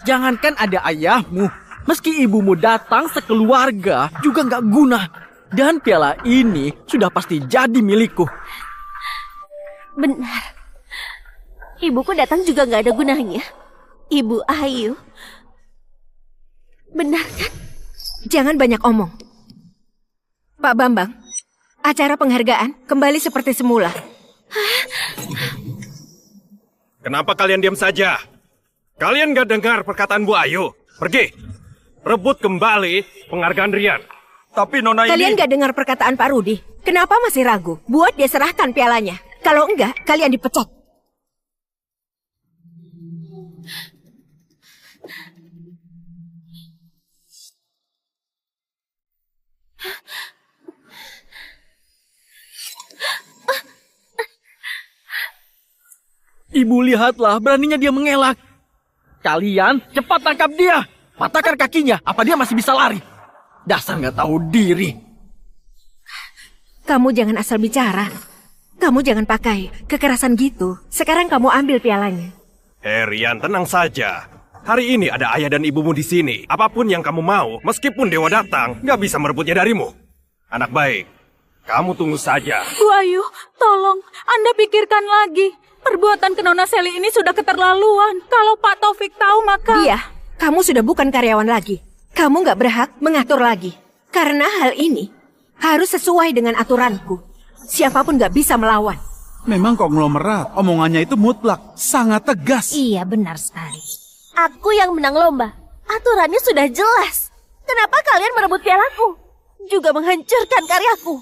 Jangankan ada ayahmu, meski ibumu datang sekeluarga juga nggak guna. Dan piala ini sudah pasti jadi milikku. Benar. Ibuku datang juga nggak ada gunanya. Ibu Ayu. Benar kan? Jangan banyak omong. Pak Bambang, acara penghargaan kembali seperti semula. Kenapa kalian diam saja? Kalian gak dengar perkataan Bu Ayu? Pergi, rebut kembali penghargaan Rian. Tapi Nona Kalian gak dengar perkataan Pak Rudi? Kenapa masih ragu? Buat dia serahkan pialanya. Kalau enggak, kalian dipecat. Ibu lihatlah, beraninya dia mengelak. Kalian cepat tangkap dia. Patahkan kakinya, apa dia masih bisa lari? Dasar nggak tahu diri. Kamu jangan asal bicara. Kamu jangan pakai kekerasan gitu. Sekarang kamu ambil pialanya. Rian, tenang saja. Hari ini ada ayah dan ibumu di sini. Apapun yang kamu mau, meskipun dewa datang, nggak bisa merebutnya darimu. Anak baik, kamu tunggu saja. Bu Ayu, tolong, Anda pikirkan lagi. Perbuatan ke Nona Sally ini sudah keterlaluan. Kalau Pak Taufik tahu maka... Dia, kamu sudah bukan karyawan lagi. Kamu nggak berhak mengatur lagi. Karena hal ini harus sesuai dengan aturanku. Siapapun nggak bisa melawan. Memang konglomerat, omongannya itu mutlak, sangat tegas. Iya, benar sekali. Aku yang menang lomba. Aturannya sudah jelas. Kenapa kalian merebut pialaku? Juga menghancurkan karyaku.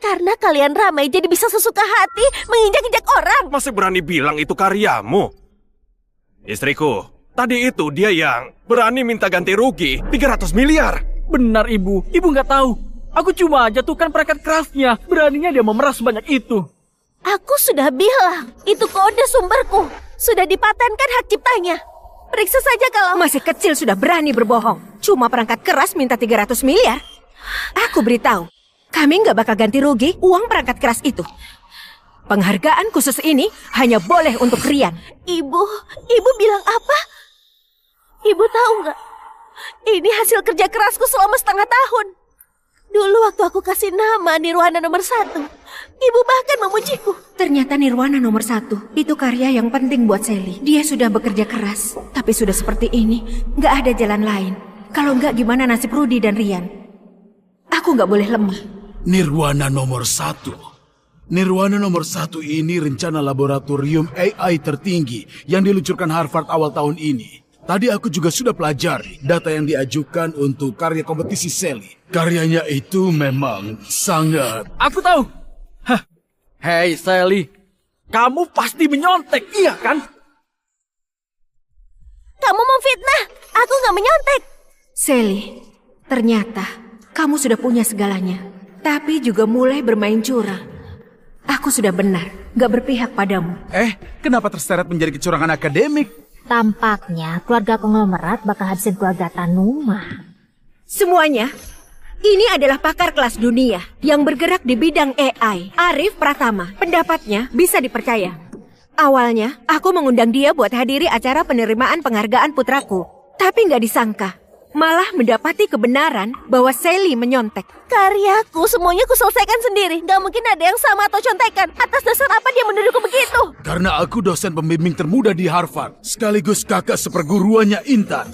Karena kalian ramai jadi bisa sesuka hati menginjak-injak orang. Masih berani bilang itu karyamu? Istriku, tadi itu dia yang berani minta ganti rugi 300 miliar. Benar ibu, ibu nggak tahu. Aku cuma jatuhkan perangkat kerasnya. Beraninya dia memeras sebanyak itu. Aku sudah bilang, itu kode sumberku. Sudah dipatenkan hak ciptanya. Periksa saja kalau... Masih kecil sudah berani berbohong. Cuma perangkat keras minta 300 miliar. Aku beritahu. Kami nggak bakal ganti rugi uang perangkat keras itu. Penghargaan khusus ini hanya boleh untuk Rian. Ibu bilang apa? Ibu tahu nggak? Ini hasil kerja kerasku selama setengah tahun. Dulu waktu aku kasih nama Nirwana nomor 1, ibu bahkan memujiku. Ternyata Nirwana nomor 1 itu karya yang penting buat Sally. Dia sudah bekerja keras, tapi sudah seperti ini, nggak ada jalan lain. Kalau nggak gimana nasib Rudy dan Rian? Aku nggak boleh lemah. Nirwana nomor 1. Nirwana nomor 1 ini rencana laboratorium AI tertinggi yang diluncurkan Harvard awal tahun ini. Tadi aku juga sudah pelajari data yang diajukan untuk karya kompetisi Sally. Karyanya itu memang sangat... Aku tahu. Hei Sally, kamu pasti menyontek, iya kan? Kamu memfitnah, aku nggak menyontek. Sally, ternyata kamu sudah punya segalanya. Tapi juga mulai bermain curang. Aku sudah benar, gak berpihak padamu. Kenapa terseret menjadi kecurangan akademik? Tampaknya keluarga konglomerat bakal habisin keluarga Tanuma. Semuanya, ini adalah pakar kelas dunia yang bergerak di bidang AI, Arif Pratama. Pendapatnya bisa dipercaya. Awalnya, aku mengundang dia buat hadiri acara penerimaan penghargaan putraku. Tapi gak disangka. Malah mendapati kebenaran bahwa Sally menyontek. Karyaku semuanya kuselesaikan sendiri. Gak mungkin ada yang sama atau contekan. Atas dasar apa dia menuduhku begitu? Karena aku dosen pembimbing termuda di Harvard, sekaligus kakak seperguruannya Intan.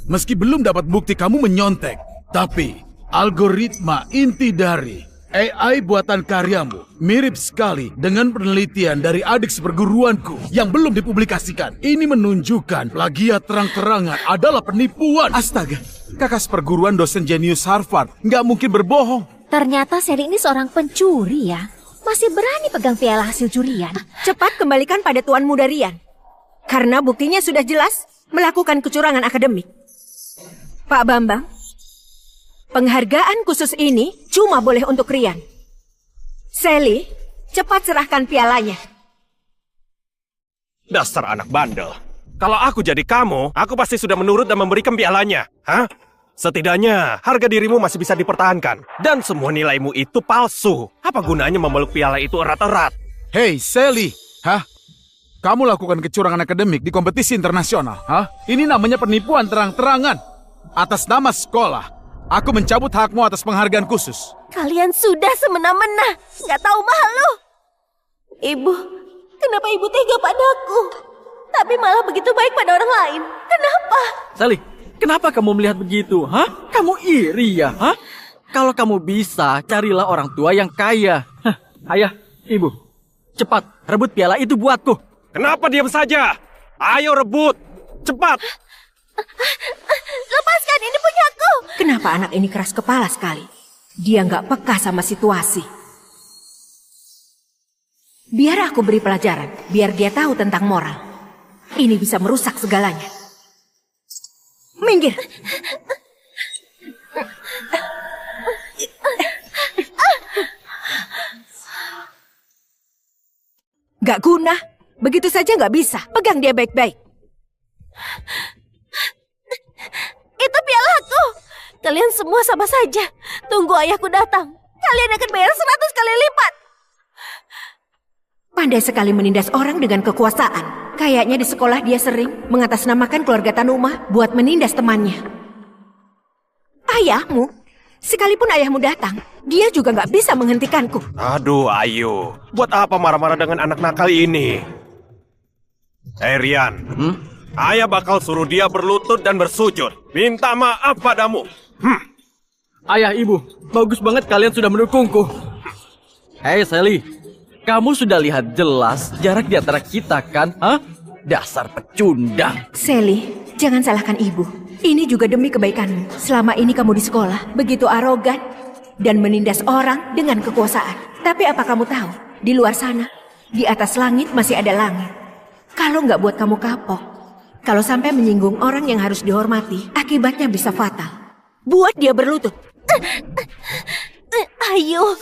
Meski belum dapat bukti kamu menyontek, tapi algoritma inti dari AI buatan karyamu mirip sekali dengan penelitian dari adik seperguruanku yang belum dipublikasikan. Ini menunjukkan plagiat terang-terangan adalah penipuan. Astaga, kakak seperguruan dosen jenius Harvard nggak mungkin berbohong. Ternyata Sally ini seorang pencuri ya. Masih berani pegang piala hasil curian. Cepat kembalikan pada Tuan Muda Rian. Karena buktinya sudah jelas melakukan kecurangan akademik. Pak Bambang, Penghargaan khusus ini cuma boleh untuk Rian. Sally, cepat serahkan pialanya. Dasar anak bandel. Kalau aku jadi kamu, aku pasti sudah menurut dan memberikan pialanya. Hah? Setidaknya harga dirimu masih bisa dipertahankan. Dan semua nilaimu itu palsu. Apa gunanya memeluk piala itu erat-erat? Hei, Sally. Hah? Kamu lakukan kecurangan akademik di kompetisi internasional. Hah? Ini namanya penipuan terang-terangan. Atas nama sekolah, aku mencabut hakmu atas penghargaan khusus. Kalian sudah semena-mena, nggak tahu malu. Ibu, kenapa ibu tega padaku? Tapi malah begitu baik pada orang lain. Kenapa? Sally, kenapa kamu melihat begitu? Hah? Kamu iri ya? Hah? Kalau kamu bisa, carilah orang tua yang kaya. Hah, ayah, ibu, cepat rebut piala itu buatku. Kenapa diam saja? Ayo rebut, cepat. Lepaskan, ini punyaku. Kenapa anak ini keras kepala sekali? Dia nggak peka sama situasi. Biar aku beri pelajaran, biar dia tahu tentang moral. Ini bisa merusak segalanya. Minggir. Gak guna. Begitu saja gak bisa. Pegang dia baik-baik. Itu pialaku. Kalian semua sama saja. Tunggu ayahku datang. Kalian akan bayar 100 kali lipat. Pandai sekali menindas orang dengan kekuasaan. Kayaknya di sekolah dia sering mengatasnamakan keluarga Tanuma buat menindas temannya. Ayahmu? Sekalipun ayahmu datang, dia juga nggak bisa menghentikanku. Aduh, Ayu. Buat apa marah-marah dengan anak nakal ini? Rian. Ayah bakal suruh dia berlutut dan bersujud. Minta maaf padamu. Ayah, ibu, bagus banget kalian sudah mendukungku. Hei, Sally. Kamu sudah lihat jelas jarak di antara kita kan? Hah? Dasar pecundang. Sally, jangan salahkan ibu. Ini juga demi kebaikanmu. Selama ini kamu di sekolah begitu arogan dan menindas orang dengan kekuasaan. Tapi apa kamu tahu? Di luar sana, di atas langit masih ada langit. Kalau nggak buat kamu kapok, kalau sampai menyinggung orang yang harus dihormati, akibatnya bisa fatal. Buat dia berlutut. Ayo,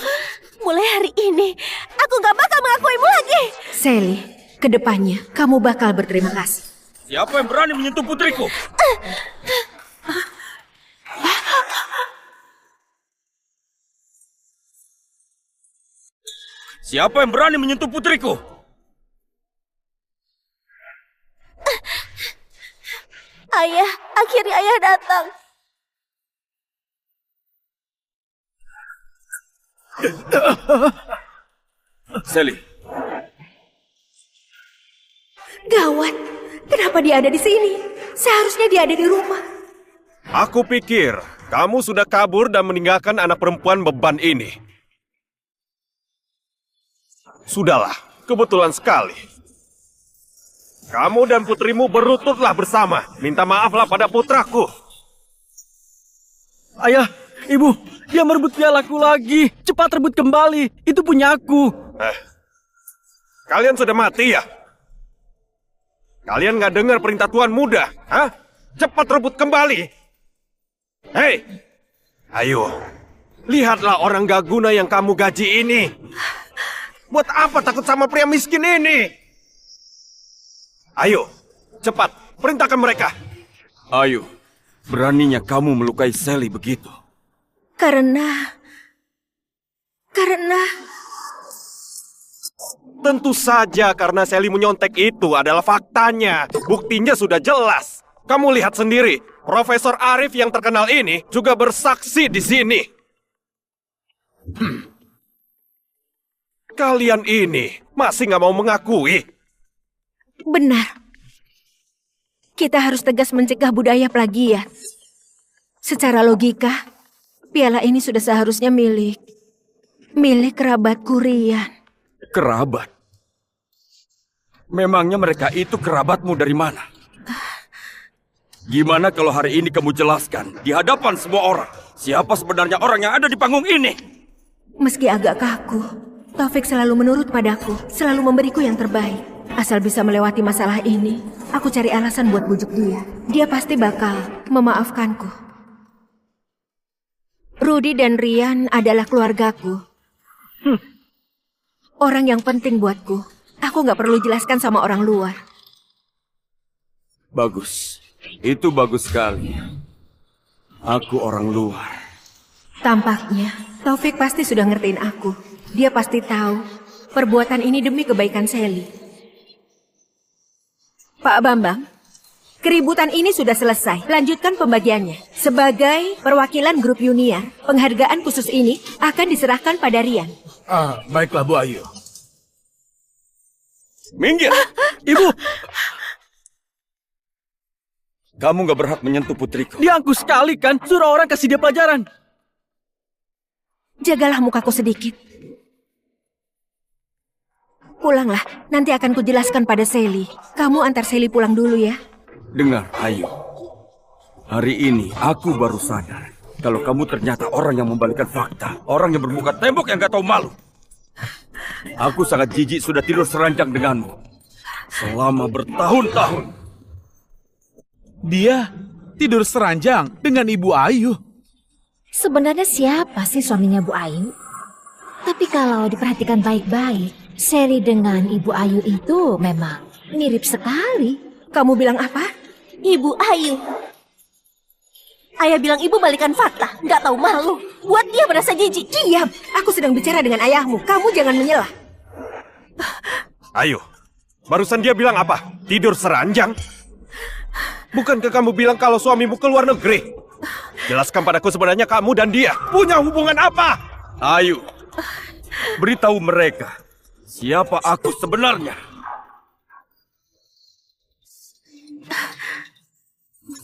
mulai hari ini aku nggak bakal mengakuimu lagi. Sally, kedepannya kamu bakal berterima kasih. Siapa yang berani menyentuh putriku? Siapa yang berani menyentuh putriku? Ayah, akhirnya ayah datang. Sally. Gawat, kenapa dia ada di sini? Seharusnya dia ada di rumah. Aku pikir kamu sudah kabur dan meninggalkan anak perempuan beban ini. Sudahlah, kebetulan sekali. Kamu dan putrimu berlututlah bersama. Minta maaflah pada putraku. Ayah, ibu, dia merebut pialaku lagi. Cepat rebut kembali, itu punya aku. Kalian sudah mati ya? Kalian nggak dengar perintah Tuan Muda? Hah? Cepat rebut kembali. Hei, ayo. Lihatlah orang gak guna yang kamu gaji ini. Buat apa takut sama pria miskin ini? Ayo, cepat, perintahkan mereka. Ayo, beraninya kamu melukai Sally begitu? Karena... Tentu saja karena Sally menyontek itu adalah faktanya. Buktinya sudah jelas. Kamu lihat sendiri, Profesor Arif yang terkenal ini juga bersaksi di sini. Kalian ini masih nggak mau mengakui? Benar. Kita harus tegas mencegah budaya plagiat. Secara logika, piala ini sudah seharusnya milik kerabatku Rian. Kerabat? Memangnya mereka itu kerabatmu dari mana? Gimana kalau hari ini kamu jelaskan di hadapan semua orang siapa sebenarnya orang yang ada di panggung ini? Meski agak kaku, Taufik selalu menurut padaku, selalu memberiku yang terbaik. Asal bisa melewati masalah ini, aku cari alasan buat bujuk dia. Dia pasti bakal memaafkanku. Rudy dan Rian adalah keluargaku. Orang yang penting buatku. Aku nggak perlu jelaskan sama orang luar. Bagus. Itu bagus sekali. Aku orang luar. Tampaknya Taufik pasti sudah ngertiin aku. Dia pasti tahu perbuatan ini demi kebaikan Sally. Pak Bambang, keributan ini sudah selesai. Lanjutkan pembagiannya. Sebagai perwakilan grup Junior, penghargaan khusus ini akan diserahkan pada Rian. Baiklah Bu Ayu. Minggir! Ibu, Kamu gak berhak menyentuh putriku. dia angkuh sekali kan? Suruh orang kasih dia pelajaran. Jagalah mukaku sedikit. Pulanglah, nanti akan kujelaskan pada Sally. Kamu antar Sally pulang dulu ya. Dengar, Ayu. Hari ini aku baru sadar kalau kamu ternyata orang yang membalikkan fakta. Orang yang bermuka tembok yang gak tahu malu. Aku sangat jijik sudah tidur seranjang denganmu. Selama bertahun-tahun. Dia tidur seranjang dengan Ibu Ayu. Sebenarnya siapa sih suaminya Bu Ayu? Tapi kalau diperhatikan baik-baik, Sally dengan Ibu Ayu itu memang mirip sekali. Kamu bilang apa? Ibu Ayu. Ayah bilang ibu balikan fakta, nggak tahu malu. Buat dia merasa jijik. Diam, aku sedang bicara dengan ayahmu. Kamu jangan menyelah. Ayo, barusan dia bilang apa? Tidur seranjang? Bukankah kamu bilang kalau suamimu keluar negeri? Jelaskan padaku sebenarnya kamu dan dia punya hubungan apa? Ayu, beritahu mereka siapa aku sebenarnya.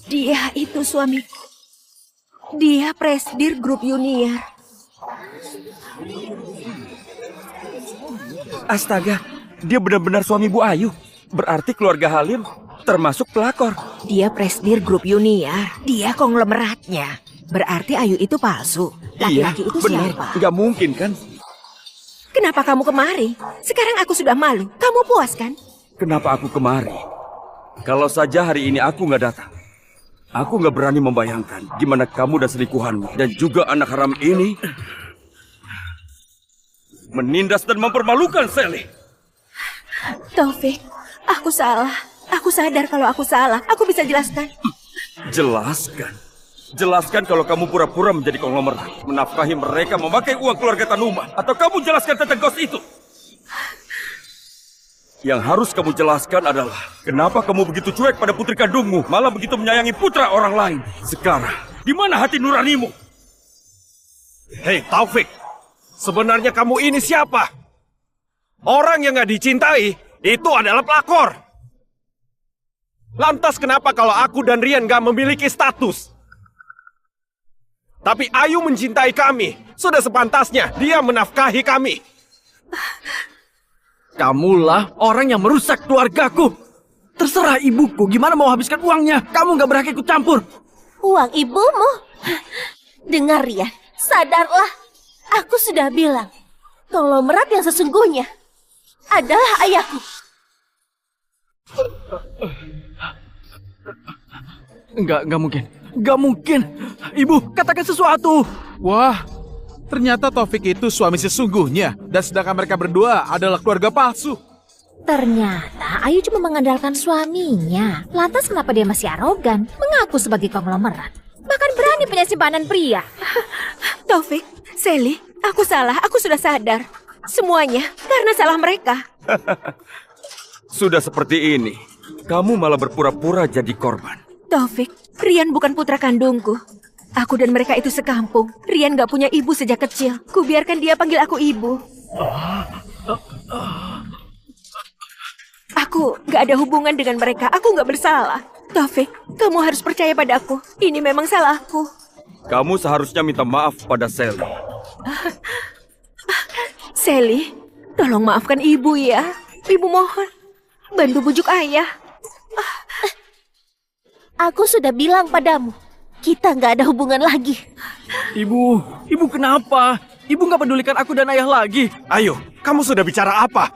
Dia itu suamiku. Dia presidir grup Junior. Astaga, dia benar-benar suami Bu Ayu. Berarti keluarga Halim termasuk pelakor. Dia presidir grup Junior. Dia konglomeratnya. Berarti Ayu itu palsu. Laki-laki itu benar. siapa? Nggak mungkin kan? Kenapa kamu kemari? Sekarang aku sudah malu. Kamu puas kan? Kenapa aku kemari? Kalau saja hari ini aku nggak datang. Aku nggak berani membayangkan gimana kamu dan selingkuhanmu dan juga anak haram ini menindas dan mempermalukan Sally. Taufik, aku salah. Aku sadar kalau aku salah. Aku bisa jelaskan. Jelaskan. Jelaskan kalau kamu pura-pura menjadi konglomerat, menafkahi mereka memakai uang keluarga Tanuma, atau kamu jelaskan tentang gos itu. Yang harus kamu jelaskan adalah kenapa kamu begitu cuek pada putri kandungmu, malah begitu menyayangi putra orang lain. Sekarang, di mana hati nuranimu? Hei Taufik, sebenarnya kamu ini siapa? Orang yang gak dicintai itu adalah pelakor. Lantas kenapa kalau aku dan Rian gak memiliki status? Tapi Ayu mencintai kami. Sudah sepantasnya dia menafkahi kami. Kamulah orang yang merusak keluargaku. Terserah ibuku gimana mau habiskan uangnya. Kamu gak berhak ikut campur. Uang ibumu? Dengar ya, sadarlah. Aku sudah bilang, konglomerat yang sesungguhnya adalah ayahku. Enggak mungkin. Enggak mungkin. Ibu, katakan sesuatu. Wah, ternyata Taufik itu suami sesungguhnya. Dan sedangkan mereka berdua adalah keluarga palsu. Ternyata Ayu cuma mengandalkan suaminya. Lantas kenapa dia masih arogan, mengaku sebagai konglomerat? Bahkan berani punya simpanan pria. Taufik, Sally, aku salah. Aku sudah sadar. Semuanya karena salah mereka. Sudah seperti ini, kamu malah berpura-pura jadi korban. Taufik, Rian bukan putra kandungku. Aku dan mereka itu sekampung. Rian gak punya ibu sejak kecil. Kubiarkan dia panggil aku ibu. Aku gak ada hubungan dengan mereka. Aku gak bersalah. Taufik, kamu harus percaya padaku. Ini memang salahku. Kamu seharusnya minta maaf pada Sally. Sally, tolong maafkan ibu ya. Ibu mohon, bantu bujuk ayah. Aku sudah bilang padamu, kita nggak ada hubungan lagi. Ibu kenapa? Ibu nggak pedulikan aku dan ayah lagi. Ayo, kamu sudah bicara apa?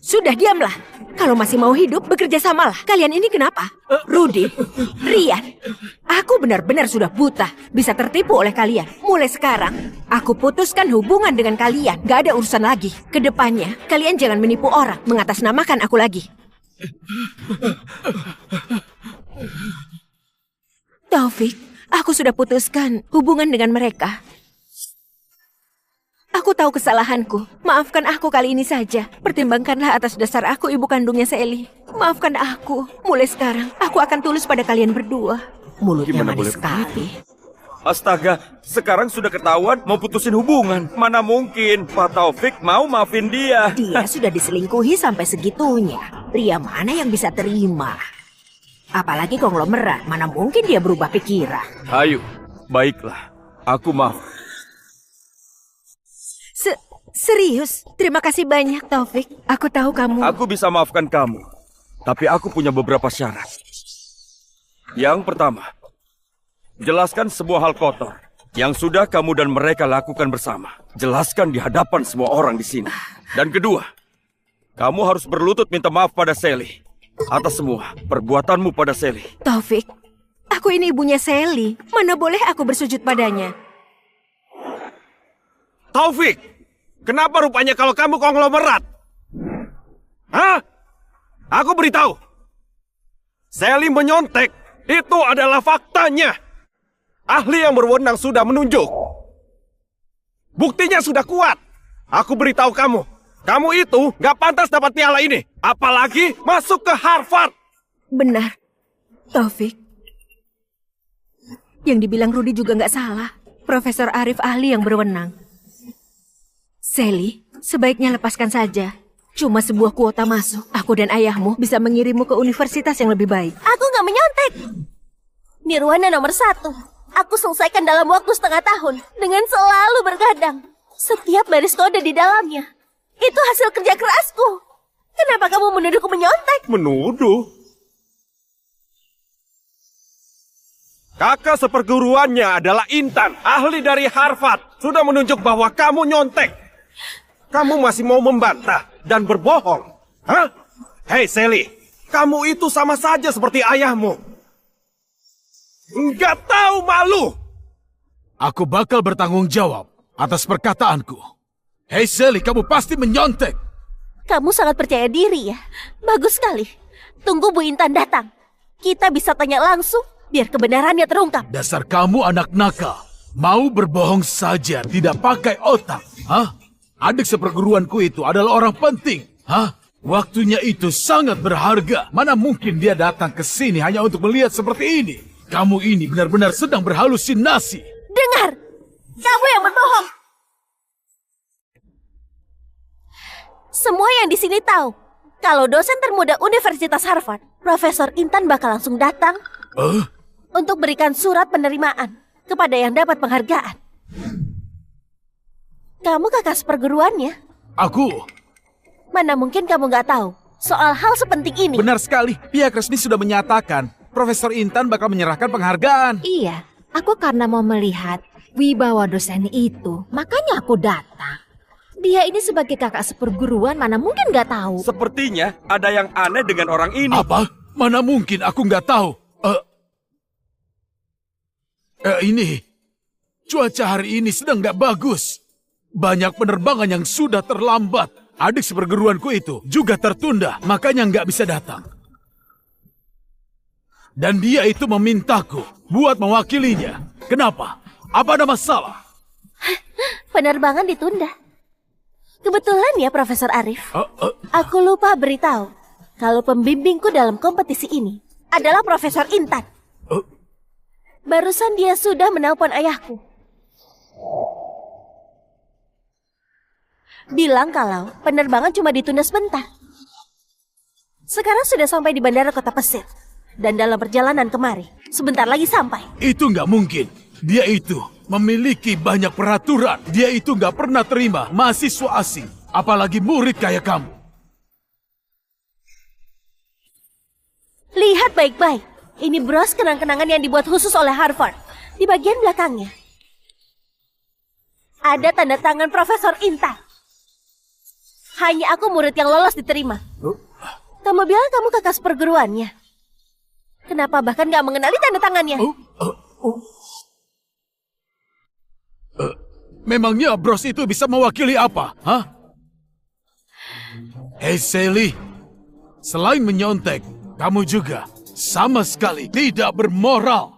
Sudah, diamlah. Kalau masih mau hidup, bekerja samalah. Kalian ini kenapa? Rudy, Rian, aku benar-benar sudah buta. Bisa tertipu oleh kalian. Mulai sekarang, aku putuskan hubungan dengan kalian. Gak ada urusan lagi. Kedepannya, kalian jangan menipu orang, mengatasnamakan aku lagi. Taufik, aku sudah putuskan hubungan dengan mereka. Aku tahu kesalahanku. Maafkan aku kali ini saja. Pertimbangkanlah atas dasar aku ibu kandungnya Sally. Maafkan aku. Mulai sekarang, aku akan tulus pada kalian berdua. Mulutnya Gimana boleh manis sekali. Astaga, sekarang sudah ketahuan mau putusin hubungan. Mana mungkin Pak Taufik mau maafin dia. Dia sudah diselingkuhi sampai segitunya. Pria mana yang bisa terima? Apalagi konglomerat, mana mungkin dia berubah pikiran. Ayo, baiklah. Aku maaf. Serius? Terima kasih banyak, Taufik. Aku tahu kamu... Aku bisa maafkan kamu. Tapi aku punya beberapa syarat. Yang pertama, jelaskan sebuah hal kotor yang sudah kamu dan mereka lakukan bersama. Jelaskan di hadapan semua orang di sini. Dan kedua, kamu harus berlutut minta maaf pada Sally atas semua perbuatanmu pada Sally. Taufik, aku ini ibunya Sally. Mana boleh aku bersujud padanya? Taufik, kenapa rupanya kalau kamu konglomerat? Hah? Aku beritahu. Sally menyontek. Itu adalah faktanya. Ahli yang berwenang sudah menunjuk. Buktinya sudah kuat. Aku beritahu kamu. Kamu itu gak pantas dapat piala ini. Apalagi masuk ke Harvard. Benar, Taufik. Yang dibilang Rudy juga gak salah. Profesor Arif ahli yang berwenang. Sally, sebaiknya lepaskan saja. Cuma sebuah kuota masuk. Aku dan ayahmu bisa mengirimmu ke universitas yang lebih baik. Aku nggak menyontek. Nirwana nomor 1. Aku selesaikan dalam waktu setengah tahun. Dengan selalu bergadang. Setiap baris kode di dalamnya. Itu hasil kerja kerasku. Kenapa kamu menuduhku menyontek? Menuduh? Kakak seperguruannya adalah Intan, ahli dari Harvard. Sudah menunjuk bahwa kamu nyontek. Kamu masih mau membantah dan berbohong? Hah? Hei Sally, kamu itu sama saja seperti ayahmu. Nggak tahu malu. Aku bakal bertanggung jawab atas perkataanku. Hei Sally, kamu pasti menyontek. Kamu sangat percaya diri ya. Bagus sekali. Tunggu Bu Intan datang. Kita bisa tanya langsung biar kebenarannya terungkap. Dasar kamu anak nakal. Mau berbohong saja, tidak pakai otak. Hah? Adik seperguruanku itu adalah orang penting. Hah? Waktunya itu sangat berharga. Mana mungkin dia datang ke sini hanya untuk melihat seperti ini? Kamu ini benar-benar sedang berhalusinasi. Dengar! Kamu yang berbohong! Semua yang di sini tahu kalau dosen termuda Universitas Harvard, Profesor Intan bakal langsung datang untuk berikan surat penerimaan kepada yang dapat penghargaan. Kamu kakak seperguruannya. Aku? Mana mungkin kamu nggak tahu soal hal sepenting ini? Benar sekali. Pihak resmi sudah menyatakan Profesor Intan bakal menyerahkan penghargaan. Iya, aku karena mau melihat wibawa dosen itu, makanya aku datang. Dia ini sebagai kakak seperguruan, mana mungkin nggak tahu. Sepertinya ada yang aneh dengan orang ini. Apa? Mana mungkin aku nggak tahu. Ini cuaca hari ini sedang nggak bagus. Banyak penerbangan yang sudah terlambat. Adik seperguruanku itu juga tertunda, makanya nggak bisa datang. Dan dia itu memintaku buat mewakilinya. Kenapa? Apa ada masalah? Penerbangan ditunda. Kebetulan ya Profesor Arif. Aku lupa beritahu kalau pembimbingku dalam kompetisi ini adalah Profesor Intan. Barusan dia sudah menelpon ayahku. Bilang kalau penerbangan cuma ditunda sebentar. Sekarang sudah sampai di bandara kota Pesir. Dan dalam perjalanan kemari, sebentar lagi sampai. Itu nggak mungkin. Dia itu memiliki banyak peraturan. Dia itu nggak pernah terima mahasiswa asing. Apalagi murid kayak kamu. Lihat baik-baik. Ini bros kenang-kenangan yang dibuat khusus oleh Harvard. Di bagian belakangnya. Ada tanda tangan Profesor Intan. Hanya aku murid yang lolos diterima. Kamu bilang kamu kakak perguruannya. Kenapa bahkan gak mengenali tanda tangannya? Memangnya bros itu bisa mewakili apa? Hah? Hei Sally, selain menyontek, kamu juga sama sekali tidak bermoral.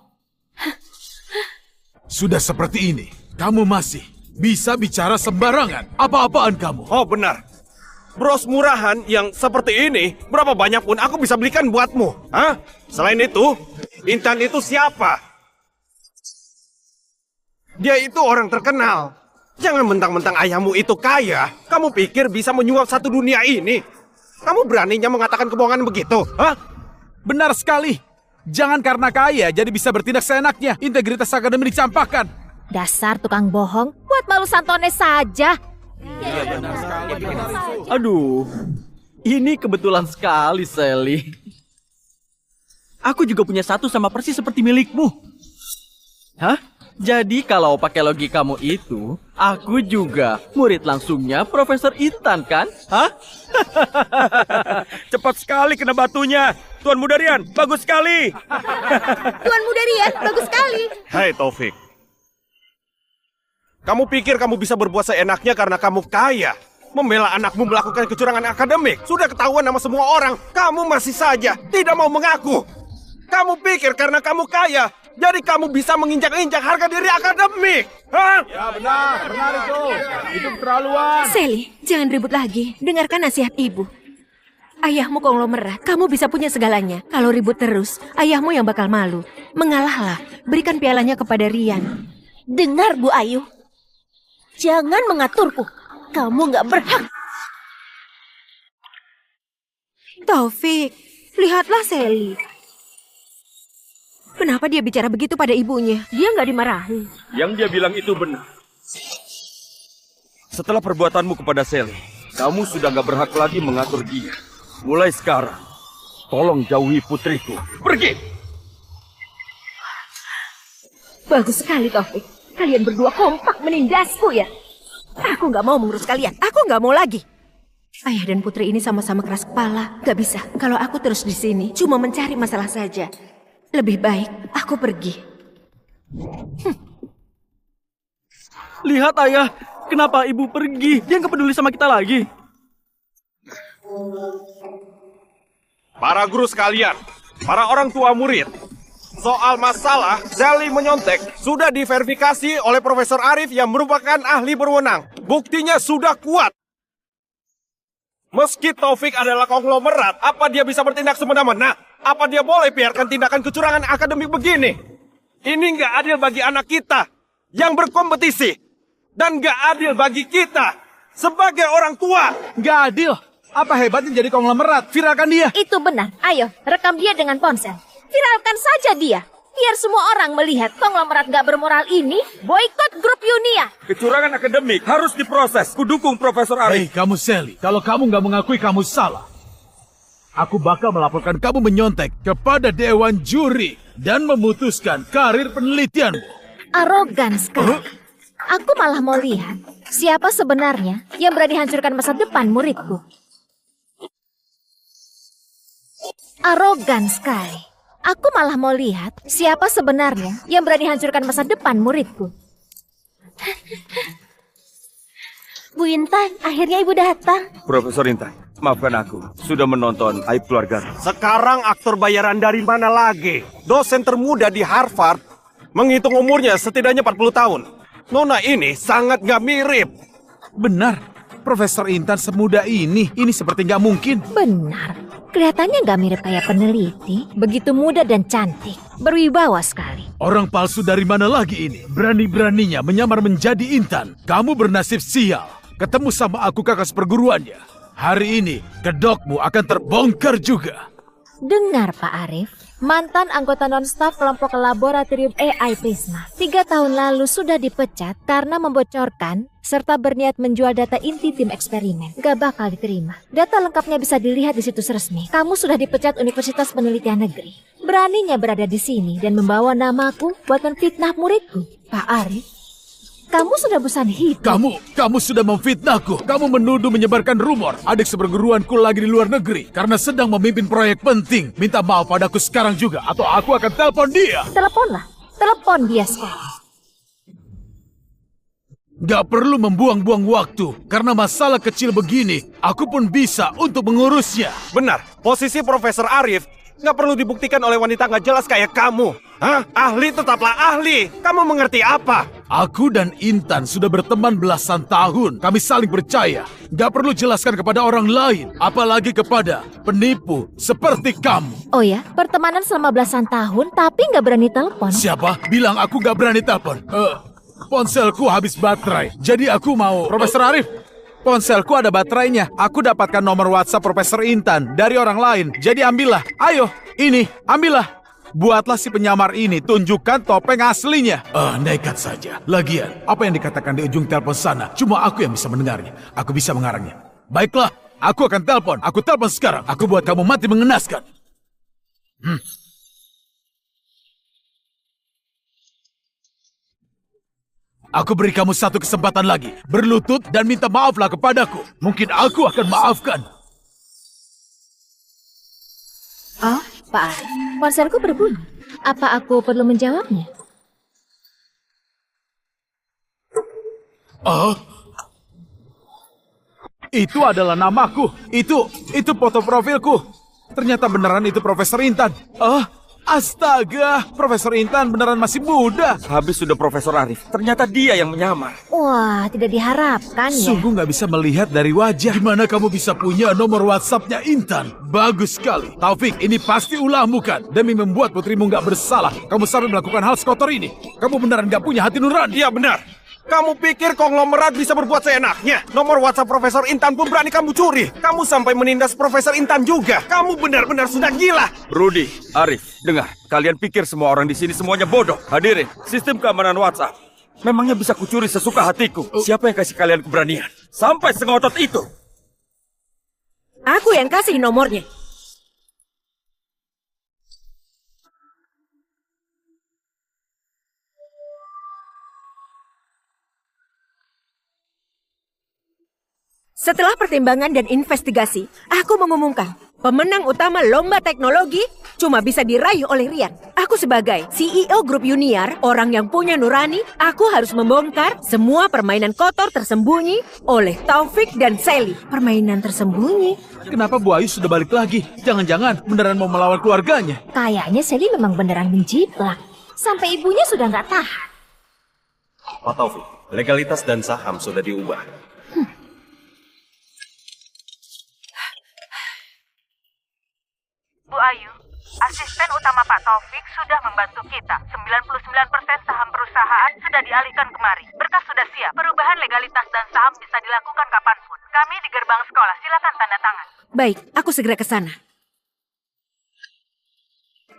Sudah seperti ini, kamu masih bisa bicara sembarangan. Apa-apaan kamu? Oh benar. Bros murahan yang seperti ini, berapa banyak pun aku bisa belikan buatmu. Hah? Selain itu, Intan itu siapa? Dia itu orang terkenal. Jangan mentang-mentang ayahmu itu kaya, kamu pikir bisa menyuap satu dunia ini? Kamu beraninya mengatakan kebohongan begitu? Hah? Benar sekali. Jangan karena kaya jadi bisa bertindak seenaknya. Integritas akademik dicampakkan. Dasar tukang bohong, buat malu Santones saja. Aduh, ini kebetulan sekali, Sally. Aku juga punya satu sama persis seperti milikmu. Hah? Jadi kalau pakai logikamu itu, aku juga murid langsungnya Profesor Intan kan? Hah? Cepat sekali kena batunya. Tuan Mudarian, bagus sekali. Tuan Mudarian, bagus sekali. Hai Taufik. Kamu pikir kamu bisa berbuat seenaknya karena kamu kaya? Membela anakmu melakukan kecurangan akademik. Sudah ketahuan sama semua orang. Kamu masih saja tidak mau mengaku. Kamu pikir karena kamu kaya, jadi kamu bisa menginjak-injak harga diri akademik. Hah? Ya benar itu. Itu keterlaluan. Sally, jangan ribut lagi. Dengarkan nasihat ibu. Ayahmu konglomerat, kamu bisa punya segalanya. Kalau ribut terus, ayahmu yang bakal malu. Mengalahlah, berikan pialanya kepada Rian. Dengar Bu Ayu. Jangan mengaturku. Kamu gak berhak. Taufik, lihatlah Sally. Kenapa dia bicara begitu pada ibunya? Dia nggak dimarahi. Yang dia bilang itu benar. Setelah perbuatanmu kepada Sally, kamu sudah gak berhak lagi mengatur dia. Mulai sekarang, tolong jauhi putriku. Pergi! Bagus sekali, Taufik. Kalian berdua kompak menindasku ya. Aku nggak mau mengurus kalian. Aku nggak mau lagi. Ayah dan putri ini sama-sama keras kepala. Gak bisa. Kalau aku terus di sini, cuma mencari masalah saja. Lebih baik aku pergi. Lihat ayah, kenapa ibu pergi? Dia nggak peduli sama kita lagi. Para guru sekalian, para orang tua murid, soal masalah Sally menyontek sudah diverifikasi oleh Profesor Arif yang merupakan ahli berwenang. Buktinya sudah kuat. Meski Taufik adalah konglomerat, apa dia bisa bertindak semena-mena? Apa dia boleh biarkan tindakan kecurangan akademik begini? Ini nggak adil bagi anak kita yang berkompetisi. Dan nggak adil bagi kita sebagai orang tua. Nggak adil. Apa hebatnya jadi konglomerat? Viralkan dia. Itu benar. Ayo, rekam dia dengan ponsel. Viralkan saja dia. Biar semua orang melihat konglomerat gak bermoral ini boikot grup Yunia. Kecurangan akademik harus diproses. Kudukung Profesor Arif. Hei kamu Sally, kalau kamu nggak mengakui kamu salah, aku bakal melaporkan kamu menyontek kepada Dewan Juri dan memutuskan karir penelitianmu. Arogan sekali. Aku malah mau lihat siapa sebenarnya yang berani hancurkan masa depan muridku. Arogan sekali. Aku malah mau lihat siapa sebenarnya yang berani hancurkan masa depan muridku. Bu Intan, akhirnya ibu datang. Profesor Intan, maafkan aku. Sudah menonton Aib Keluarga. Sekarang aktor bayaran dari mana lagi? Dosen termuda di Harvard menghitung umurnya setidaknya 40 tahun. Nona ini sangat gak mirip. Benar, Profesor Intan semuda ini seperti nggak mungkin. Benar. Kelihatannya nggak mirip kayak peneliti. Begitu muda dan cantik. Berwibawa sekali. Orang palsu dari mana lagi ini? Berani-beraninya menyamar menjadi Intan. Kamu bernasib sial. Ketemu sama aku kakak seperguruannya. Hari ini kedokmu akan terbongkar juga. Dengar Pak Arif. Mantan anggota non-staf kelompok laboratorium AI Prisma 3 tahun lalu sudah dipecat karena membocorkan serta berniat menjual data inti tim eksperimen. Gak bakal diterima. Data lengkapnya bisa dilihat di situs resmi. Kamu sudah dipecat Universitas Penelitian Negeri. Beraninya berada di sini dan membawa namaku buat menfitnah muridku. Pak Arif, Kamu sudah bosan hidup. Kamu sudah memfitnahku. Kamu menuduh menyebarkan rumor. Adik seperguruanku lagi di luar negeri karena sedang memimpin proyek penting. Minta maaf padaku sekarang juga atau aku akan telepon dia. Teleponlah. Telepon dia sekarang. Gak perlu membuang-buang waktu. Karena masalah kecil begini, aku pun bisa untuk mengurusnya. Benar, posisi Profesor Arif nggak perlu dibuktikan oleh wanita nggak jelas kayak kamu. Hah? Ahli tetaplah ahli. Kamu mengerti apa? Aku dan Intan sudah berteman belasan tahun. Kami saling percaya. Gak perlu jelaskan kepada orang lain. Apalagi kepada penipu seperti kamu. Oh ya, pertemanan selama belasan tahun tapi nggak berani telepon. Siapa? Bilang aku gak berani telepon. Ponselku habis baterai. Jadi aku mau... Profesor Arif, ponselku ada baterainya. Aku dapatkan nomor WhatsApp Profesor Intan dari orang lain. Jadi ambillah. Ayo, ini, ambillah. Buatlah si penyamar ini, tunjukkan topeng aslinya. Nekat saja. Lagian, apa yang dikatakan di ujung telepon sana, cuma aku yang bisa mendengarnya. Aku bisa mengarangnya. Baiklah, aku akan telepon. Aku telepon sekarang. Aku buat kamu mati mengenaskan. Aku beri kamu satu kesempatan lagi. Berlutut dan minta maaflah kepadaku. Mungkin aku akan maafkan. Oh, Pak Arif, ponselku berbunyi. Apa aku perlu menjawabnya? Itu adalah namaku. Itu foto profilku. Ternyata beneran itu Profesor Intan. Astaga, Profesor Intan beneran masih muda. Habis sudah Profesor Arif, ternyata dia yang menyamar. Wah, tidak diharapkan ya. Sungguh nggak bisa melihat dari wajah. Gimana kamu bisa punya nomor WhatsApp-nya Intan? Bagus sekali. Taufik, ini pasti ulahmu kan? Demi membuat putrimu nggak bersalah, kamu sampai melakukan hal sekotor ini. Kamu beneran nggak punya hati nurani? Iya benar. Kamu pikir konglomerat bisa berbuat seenaknya? Nomor WhatsApp Profesor Intan pun berani kamu curi. Kamu sampai menindas Profesor Intan juga. Kamu benar-benar sudah gila. Rudy, Arif, dengar. Kalian pikir semua orang di sini semuanya bodoh. Hadirin, sistem keamanan WhatsApp. Memangnya bisa kucuri sesuka hatiku. Siapa yang kasih kalian keberanian? Sampai sengotot itu. Aku yang kasih nomornya. Setelah pertimbangan dan investigasi, aku mengumumkan pemenang utama lomba teknologi cuma bisa diraih oleh Rian. Aku sebagai CEO grup Uniar, orang yang punya nurani, aku harus membongkar semua permainan kotor tersembunyi oleh Taufik dan Sally. Permainan tersembunyi? Kenapa Bu Ayu sudah balik lagi? Jangan-jangan beneran mau melawan keluarganya. Kayaknya Sally memang beneran menjiplak. Sampai ibunya sudah nggak tahan. Pak Taufik, legalitas dan saham sudah diubah. Bu Ayu, asisten utama Pak Taufik sudah membantu kita. 99% saham perusahaan sudah dialihkan kemari. Berkas sudah siap. Perubahan legalitas dan saham bisa dilakukan kapanpun. Kami di gerbang sekolah. Silakan tanda tangan. Baik, aku segera ke sana.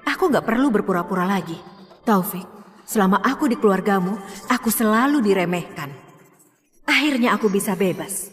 Aku nggak perlu berpura-pura lagi. Taufik, selama aku di keluargamu, aku selalu diremehkan. Akhirnya aku bisa bebas.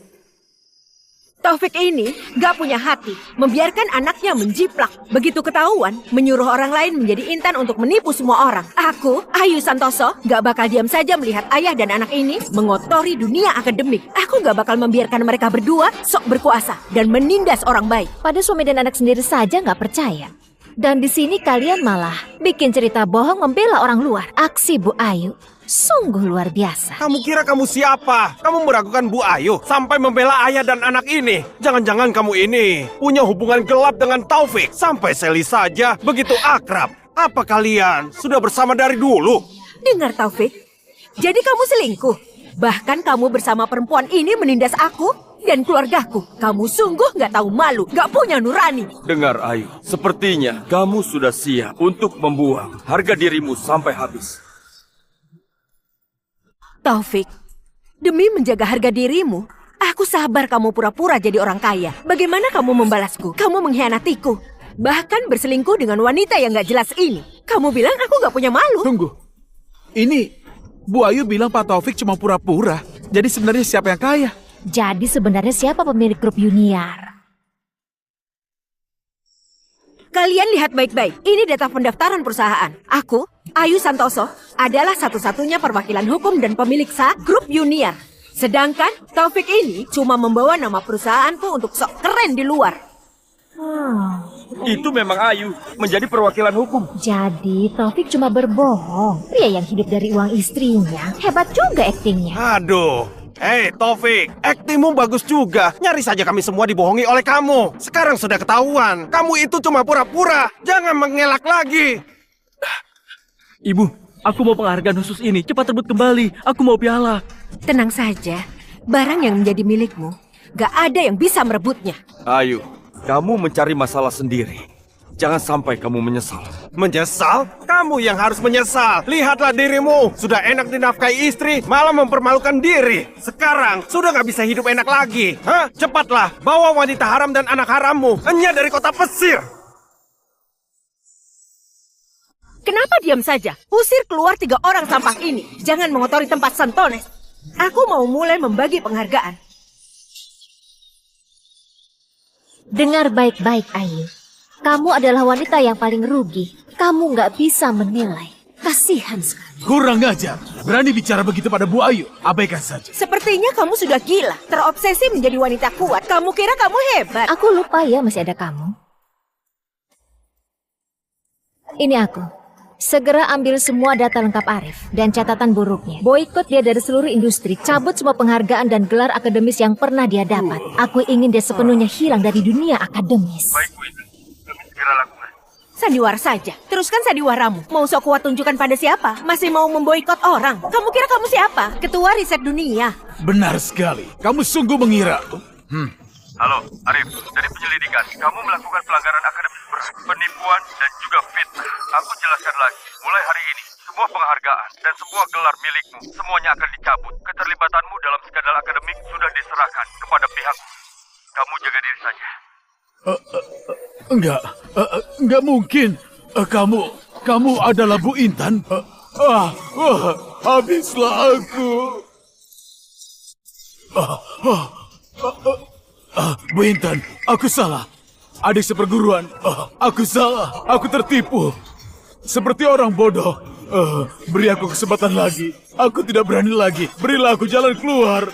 Taufik ini gak punya hati, membiarkan anaknya menjiplak. Begitu ketahuan, menyuruh orang lain menjadi intan untuk menipu semua orang. Aku, Ayu Santoso, gak bakal diam saja melihat ayah dan anak ini mengotori dunia akademik. Aku gak bakal membiarkan mereka berdua sok berkuasa dan menindas orang baik. Pada suami dan anak sendiri saja nggak percaya. Dan di sini kalian malah bikin cerita bohong membela orang luar. Aksi Bu Ayu sungguh luar biasa. Kamu kira kamu siapa? Kamu meragukan Bu Ayu sampai membela ayah dan anak ini. Jangan-jangan kamu ini punya hubungan gelap dengan Taufik. Sampai Sally saja begitu akrab. Apa kalian sudah bersama dari dulu? Dengar Taufik, jadi kamu selingkuh. Bahkan kamu bersama perempuan ini menindas aku dan keluargaku. Kamu sungguh gak tahu malu, gak punya nurani. Dengar Ayu, sepertinya kamu sudah siap untuk membuang harga dirimu sampai habis. Taufik, demi menjaga harga dirimu, aku sabar kamu pura-pura jadi orang kaya. Bagaimana kamu membalasku? Kamu mengkhianatiku. Bahkan berselingkuh dengan wanita yang gak jelas ini. Kamu bilang aku gak punya malu. Tunggu, ini Bu Ayu bilang Pak Taufik cuma pura-pura. Jadi sebenarnya siapa yang kaya? Jadi sebenarnya siapa pemilik grup Uniar? Kalian lihat baik-baik, ini data pendaftaran perusahaan. Aku Ayu Santoso adalah satu-satunya perwakilan hukum dan pemilik sah grup Junior. Sedangkan Taufik ini cuma membawa nama perusahaanku untuk sok keren di luar. Itu memang Ayu, menjadi perwakilan hukum. Jadi Taufik cuma berbohong. Pria yang hidup dari uang istrinya. Hebat juga aktingnya. Aduh. Hei Taufik, aktingmu bagus juga. Nyaris saja kami semua dibohongi oleh kamu. Sekarang sudah ketahuan. Kamu itu cuma pura-pura. Jangan mengelak lagi. Ibu, aku mau penghargaan khusus ini. Cepat rebut kembali. Aku mau piala. Tenang saja, barang yang menjadi milikmu, gak ada yang bisa merebutnya. Ayu, kamu mencari masalah sendiri. Jangan sampai kamu menyesal. Menyesal? Kamu yang harus menyesal. Lihatlah dirimu. Sudah enak dinafkahi istri, malah mempermalukan diri. Sekarang sudah gak bisa hidup enak lagi. Hah? Cepatlah, bawa wanita haram dan anak harammu. Hanya dari kota Pesir. Kenapa diam saja? Usir keluar 3 orang sampah ini. Jangan mengotori tempat Santones. Aku mau mulai membagi penghargaan. Dengar baik-baik, Ayu. Kamu adalah wanita yang paling rugi. Kamu nggak bisa menilai. Kasihan sekali. Kurang ajar. Berani bicara begitu pada Bu Ayu. Abaikan saja. Sepertinya kamu sudah gila. Terobsesi menjadi wanita kuat. Kamu kira kamu hebat. Aku lupa ya masih ada kamu. Ini aku. Segera ambil semua data lengkap Arif dan catatan buruknya. Boikot dia dari seluruh industri, cabut semua penghargaan dan gelar akademis yang pernah dia dapat. Aku ingin dia sepenuhnya hilang dari dunia akademis. Baik, Bu Intan. Kami segera lakukan. Sandiwara saja. Teruskan sandiwaramu. Mau sok kuat tunjukkan pada siapa? Masih mau memboikot orang? Kamu kira kamu siapa? Ketua riset dunia. Benar sekali. Kamu sungguh mengira. Halo, Arif. Dari penyelidikan, kamu melakukan pelanggaran akademis berat, penipuan, dan juga fitnah. Aku jelaskan lagi. Mulai hari ini, semua penghargaan dan semua gelar milikmu, semuanya akan dicabut. Keterlibatanmu dalam skandal akademik sudah diserahkan kepada pihak. Kamu jaga diri saja. Enggak mungkin. Kamu adalah Bu Intan. Habislah aku. Bu Intan, aku salah. Adik seperguruan, aku salah. Aku tertipu. Seperti orang bodoh. Beri aku kesempatan lagi. Aku tidak berani lagi. Berilah aku jalan keluar.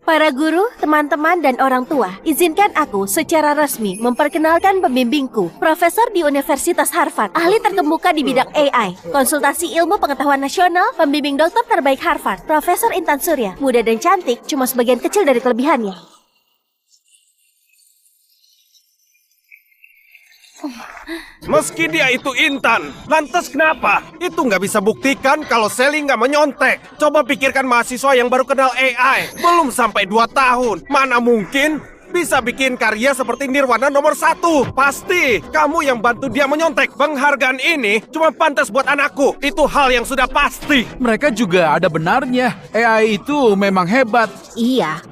Para guru, teman-teman, dan orang tua, izinkan aku secara resmi memperkenalkan pembimbingku, profesor di Universitas Harvard, ahli terkemuka di bidang AI, konsultasi ilmu pengetahuan nasional, pembimbing dokter terbaik Harvard, Profesor Intan Surya. Muda dan cantik, cuma sebagian kecil dari kelebihannya. Meski dia itu Intan, lantas kenapa? Itu nggak bisa buktikan kalau Sally nggak menyontek. Coba pikirkan mahasiswa yang baru kenal AI, belum sampai 2 tahun. Mana mungkin bisa bikin karya seperti Nirwana nomor 1. Pasti kamu yang bantu dia menyontek. Penghargaan ini cuma pantas buat anakku. Itu hal yang sudah pasti. Mereka juga ada benarnya. AI itu memang hebat. Iya.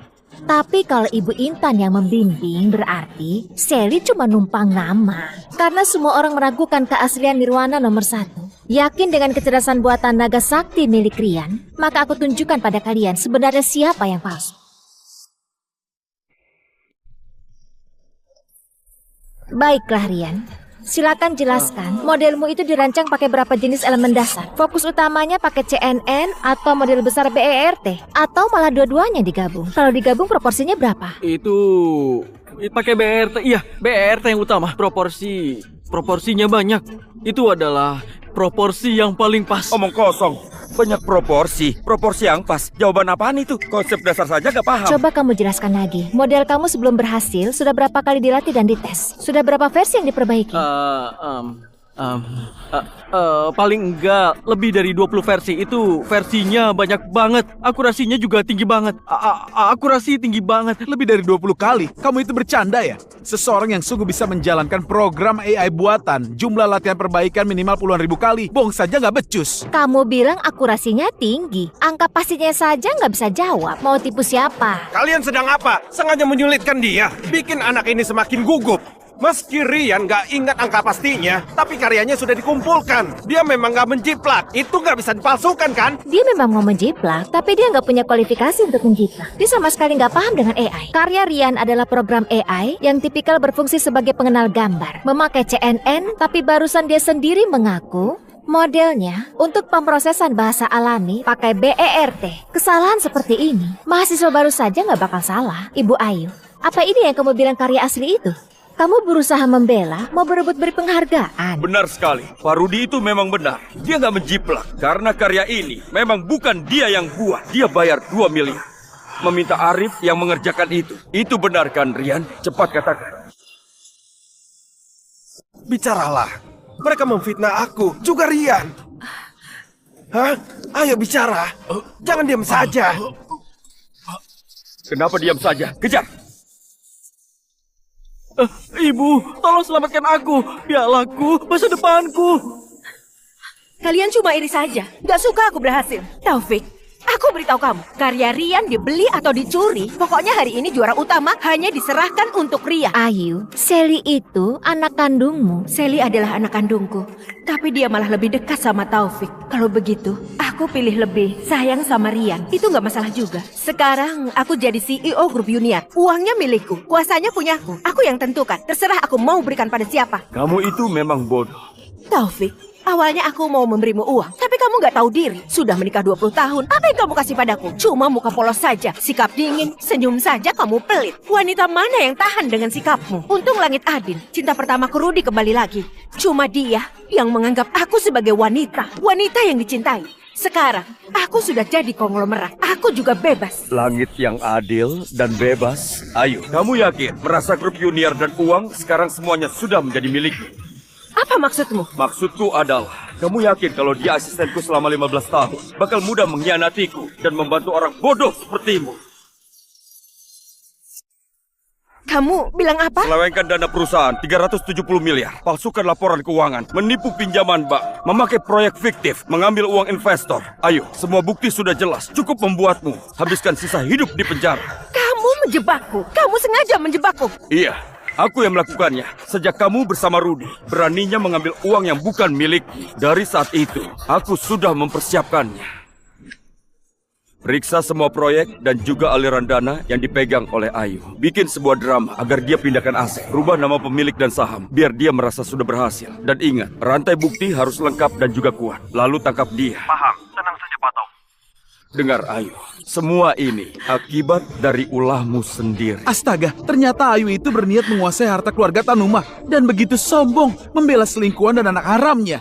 Tapi kalau Ibu Intan yang membimbing berarti Sally cuma numpang nama. Karena semua orang meragukan keaslian Nirwana nomor 1. Yakin dengan kecerdasan buatan naga sakti milik Rian, maka aku tunjukkan pada kalian sebenarnya siapa yang palsu. Baiklah Rian, silakan jelaskan modelmu itu dirancang pakai berapa jenis elemen dasar. Fokus utamanya pakai CNN atau model besar BERT atau malah dua-duanya digabung. Kalau digabung proporsinya berapa? Itu pakai BRT. Iya, BRT yang utama. Proporsinya banyak. Itu adalah proporsi yang paling pas. Omong kosong. Banyak proporsi yang pas. Jawaban apaan itu? Konsep dasar saja gak paham. Coba kamu jelaskan lagi. Model kamu sebelum berhasil sudah berapa kali dilatih dan dites? Sudah berapa versi yang diperbaiki? Paling enggak lebih dari 20 versi. Itu versinya banyak banget. Akurasinya juga tinggi banget. Akurasi tinggi banget. Lebih dari 20 kali. Kamu itu bercanda ya? Seseorang yang sungguh bisa menjalankan program AI buatan, jumlah latihan perbaikan minimal puluhan ribu kali. Bohong saja nggak becus. Kamu bilang akurasinya tinggi. Angka pastinya saja nggak bisa jawab. Mau tipu siapa? Kalian sedang apa? Sengaja menyulitkan dia. Bikin anak ini semakin gugup. Meski Rian nggak ingat angka pastinya, tapi karyanya sudah dikumpulkan. Dia memang nggak menjiplak. Itu nggak bisa dipalsukan kan? Dia memang mau menjiplak, tapi dia nggak punya kualifikasi untuk menjiplak. Dia sama sekali nggak paham dengan AI. Karya Rian adalah program AI yang tipikal berfungsi sebagai pengenal gambar. Memakai CNN, tapi barusan dia sendiri mengaku Modelnya, untuk pemrosesan bahasa alami pakai BERT. Kesalahan seperti ini, mahasiswa baru saja nggak bakal salah. Ibu Ayu, apa ini yang kamu bilang karya asli itu? Kamu berusaha membela, mau berebut beri penghargaan. Benar sekali, Pak Rudi itu memang benar. Dia nggak menjiplak, karena karya ini memang bukan dia yang buat. Dia bayar 2 miliar. Meminta Arif yang mengerjakan itu. Itu benar kan, Rian? Cepat katakan. Bicaralah. Mereka memfitnah aku, juga Rian. Hah? Ayo bicara. Jangan diam saja. Kenapa diam saja? Kejar! Ibu, tolong selamatkan aku. Pialaku, masa depanku. Kalian cuma iri saja. Gak suka aku berhasil. Taufik, aku beritahu kamu, karya Rian dibeli atau dicuri, pokoknya hari ini juara utama hanya diserahkan untuk Rian. Ayu, Sally itu anak kandungmu. Sally adalah anak kandungku, tapi dia malah lebih dekat sama Taufik. Kalau begitu, aku pilih lebih sayang sama Rian. Itu nggak masalah juga. Sekarang aku jadi CEO grup Uniar. Uangnya milikku, kuasanya punyaku. Aku yang tentukan, terserah aku mau berikan pada siapa. Kamu itu memang bodoh. Taufik, awalnya aku mau memberimu uang, tapi kamu nggak tahu diri. Sudah menikah 20 tahun, apa yang kamu kasih padaku? Cuma muka polos saja, sikap dingin, senyum saja kamu pelit. Wanita mana yang tahan dengan sikapmu? Untung langit adil, cinta pertamaku Rudi kembali lagi. Cuma dia yang menganggap aku sebagai wanita yang dicintai. Sekarang, aku sudah jadi konglomerat. Aku juga bebas. Langit yang adil dan bebas. Ayo, kamu yakin merasa grup Uniar dan uang sekarang semuanya sudah menjadi milikmu? Apa maksudmu? Maksudku adalah, kamu yakin kalau dia asistenku selama 15 tahun bakal mudah mengkhianatiku dan membantu orang bodoh sepertimu? Kamu bilang apa? Selewengkan dana perusahaan 370 miliar, palsukan laporan keuangan, menipu pinjaman bank, memakai proyek fiktif, mengambil uang investor. Ayo, semua bukti sudah jelas, cukup membuatmu habiskan sisa hidup di penjara. Kamu menjebakku, kamu sengaja menjebakku. Iya. Aku yang melakukannya. Sejak kamu bersama Rudi, beraninya mengambil uang yang bukan milikmu. Dari saat itu, aku sudah mempersiapkannya. Periksa semua proyek dan juga aliran dana yang dipegang oleh Ayu. Bikin sebuah drama agar dia pindahkan aset. Rubah nama pemilik dan saham, biar dia merasa sudah berhasil. Dan ingat, rantai bukti harus lengkap dan juga kuat. Lalu tangkap dia. Paham, tenang saja Pak Taufik. Dengar Ayu, semua ini akibat dari ulahmu sendiri. Astaga, ternyata Ayu itu berniat menguasai harta keluarga Tanumah dan begitu sombong membela selingkuhan dan anak haramnya.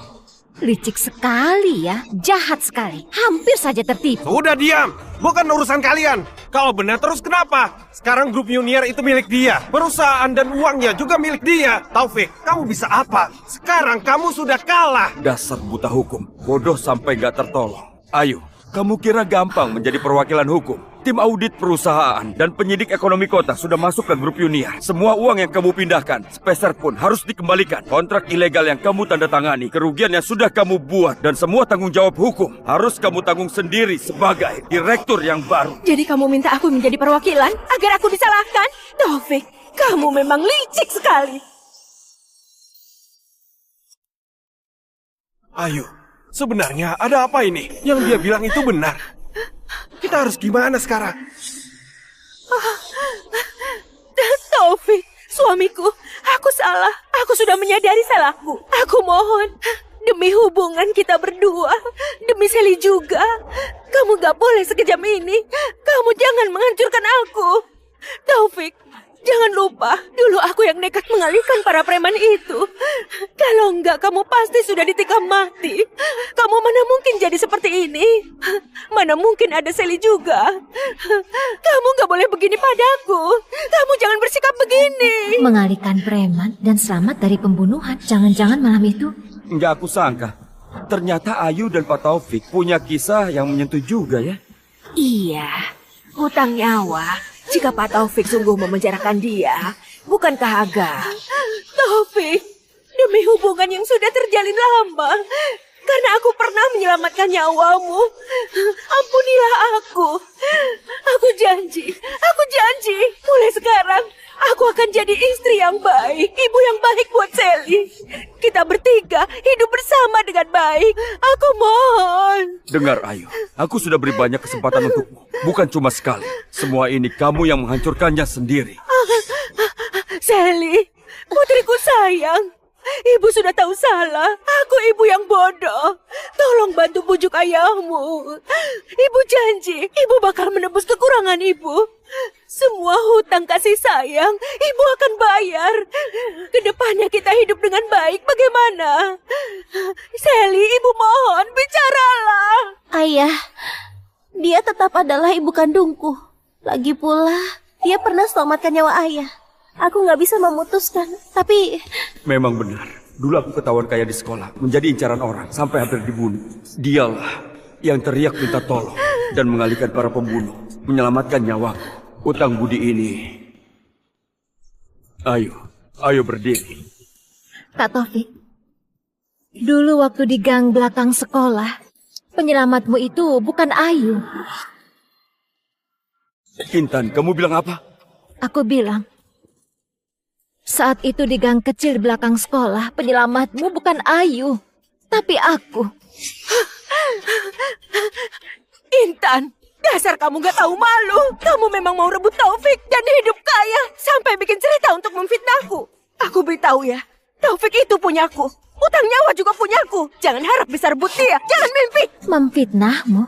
Licik sekali ya, jahat sekali. Hampir saja tertipu. Sudah diam, bukan urusan kalian. Kalau benar terus kenapa? Sekarang grup Uniar itu milik dia. Perusahaan dan uangnya juga milik dia. Taufik, kamu bisa apa? Sekarang kamu sudah kalah. Dasar buta hukum, bodoh sampai gak tertolong. Ayu, kamu kira gampang menjadi perwakilan hukum? Tim audit perusahaan dan penyidik ekonomi kota sudah masuk ke grup Uniar. Semua uang yang kamu pindahkan, sepeser pun harus dikembalikan. Kontrak ilegal yang kamu tanda tangani, kerugian yang sudah kamu buat, dan semua tanggung jawab hukum harus kamu tanggung sendiri sebagai direktur yang baru. Jadi kamu minta aku menjadi perwakilan agar aku disalahkan? Taufik, kamu memang licik sekali. Ayo, sebenarnya ada apa ini? Yang dia bilang itu benar. Kita harus gimana sekarang? Taufik, suamiku, aku salah. Aku sudah menyadari salahku. Aku mohon, demi hubungan kita berdua, demi Sally juga, kamu gak boleh sekejam ini. Kamu jangan menghancurkan aku. Taufik, jangan lupa, dulu aku yang nekat mengalihkan para preman itu. Kalau enggak, kamu pasti sudah ditikam mati. Kamu mana mungkin jadi seperti ini? Mana mungkin ada Sally juga? Kamu gak boleh begini padaku. Kamu jangan bersikap begini. Mengalihkan preman dan selamat dari pembunuhan. Jangan-jangan malam itu... Nggak aku sangka. Ternyata Ayu dan Pak Taufik punya kisah yang menyentuh juga ya. Iya, hutang nyawa. Jika Pak Taufik sungguh memenjarakan dia, bukankah agak? Taufik, demi hubungan yang sudah terjalin lama, karena aku pernah menyelamatkan nyawamu, ampunilah aku. Aku janji, mulai sekarang aku akan jadi istri yang baik, ibu yang baik buat Sally. Kita bertiga hidup bersama dengan baik. Aku mohon. Dengar Ayu, aku sudah beri banyak kesempatan untukmu. Bukan cuma sekali. Semua ini kamu yang menghancurkannya sendiri. Sally, putriku sayang. Ibu sudah tahu salah. Aku ibu yang bodoh. Tolong bantu bujuk ayahmu. Ibu janji, ibu bakal menebus kekurangan ibu. Semua hutang kasih sayang, ibu akan bayar. Kedepannya kita hidup dengan baik, bagaimana? Sally, ibu mohon, bicaralah. Ayah, dia tetap adalah ibu kandungku. Lagi pula, dia pernah selamatkan nyawa ayah. Aku nggak bisa memutuskan, tapi... Memang benar. Dulu aku ketahuan kaya di sekolah, menjadi incaran orang, sampai hampir dibunuh. Dialah yang teriak minta tolong dan mengalihkan para pembunuh, menyelamatkan nyawaku. Utang budi ini... Ayo berdiri. Kak Taufik, dulu waktu di gang belakang sekolah, penyelamatmu itu bukan Ayu. Intan, kamu bilang apa? Aku bilang, saat itu di gang kecil di belakang sekolah, penyelamatmu bukan Ayu, tapi aku. Intan, dasar kamu gak tahu malu. Kamu memang mau rebut Taufik dan hidup kaya sampai bikin cerita untuk memfitnahku. Aku beritahu ya, Taufik itu punyaku. Utang nyawa juga punyaku. Jangan harap bisa rebut dia. Jangan mimpi. Memfitnahmu?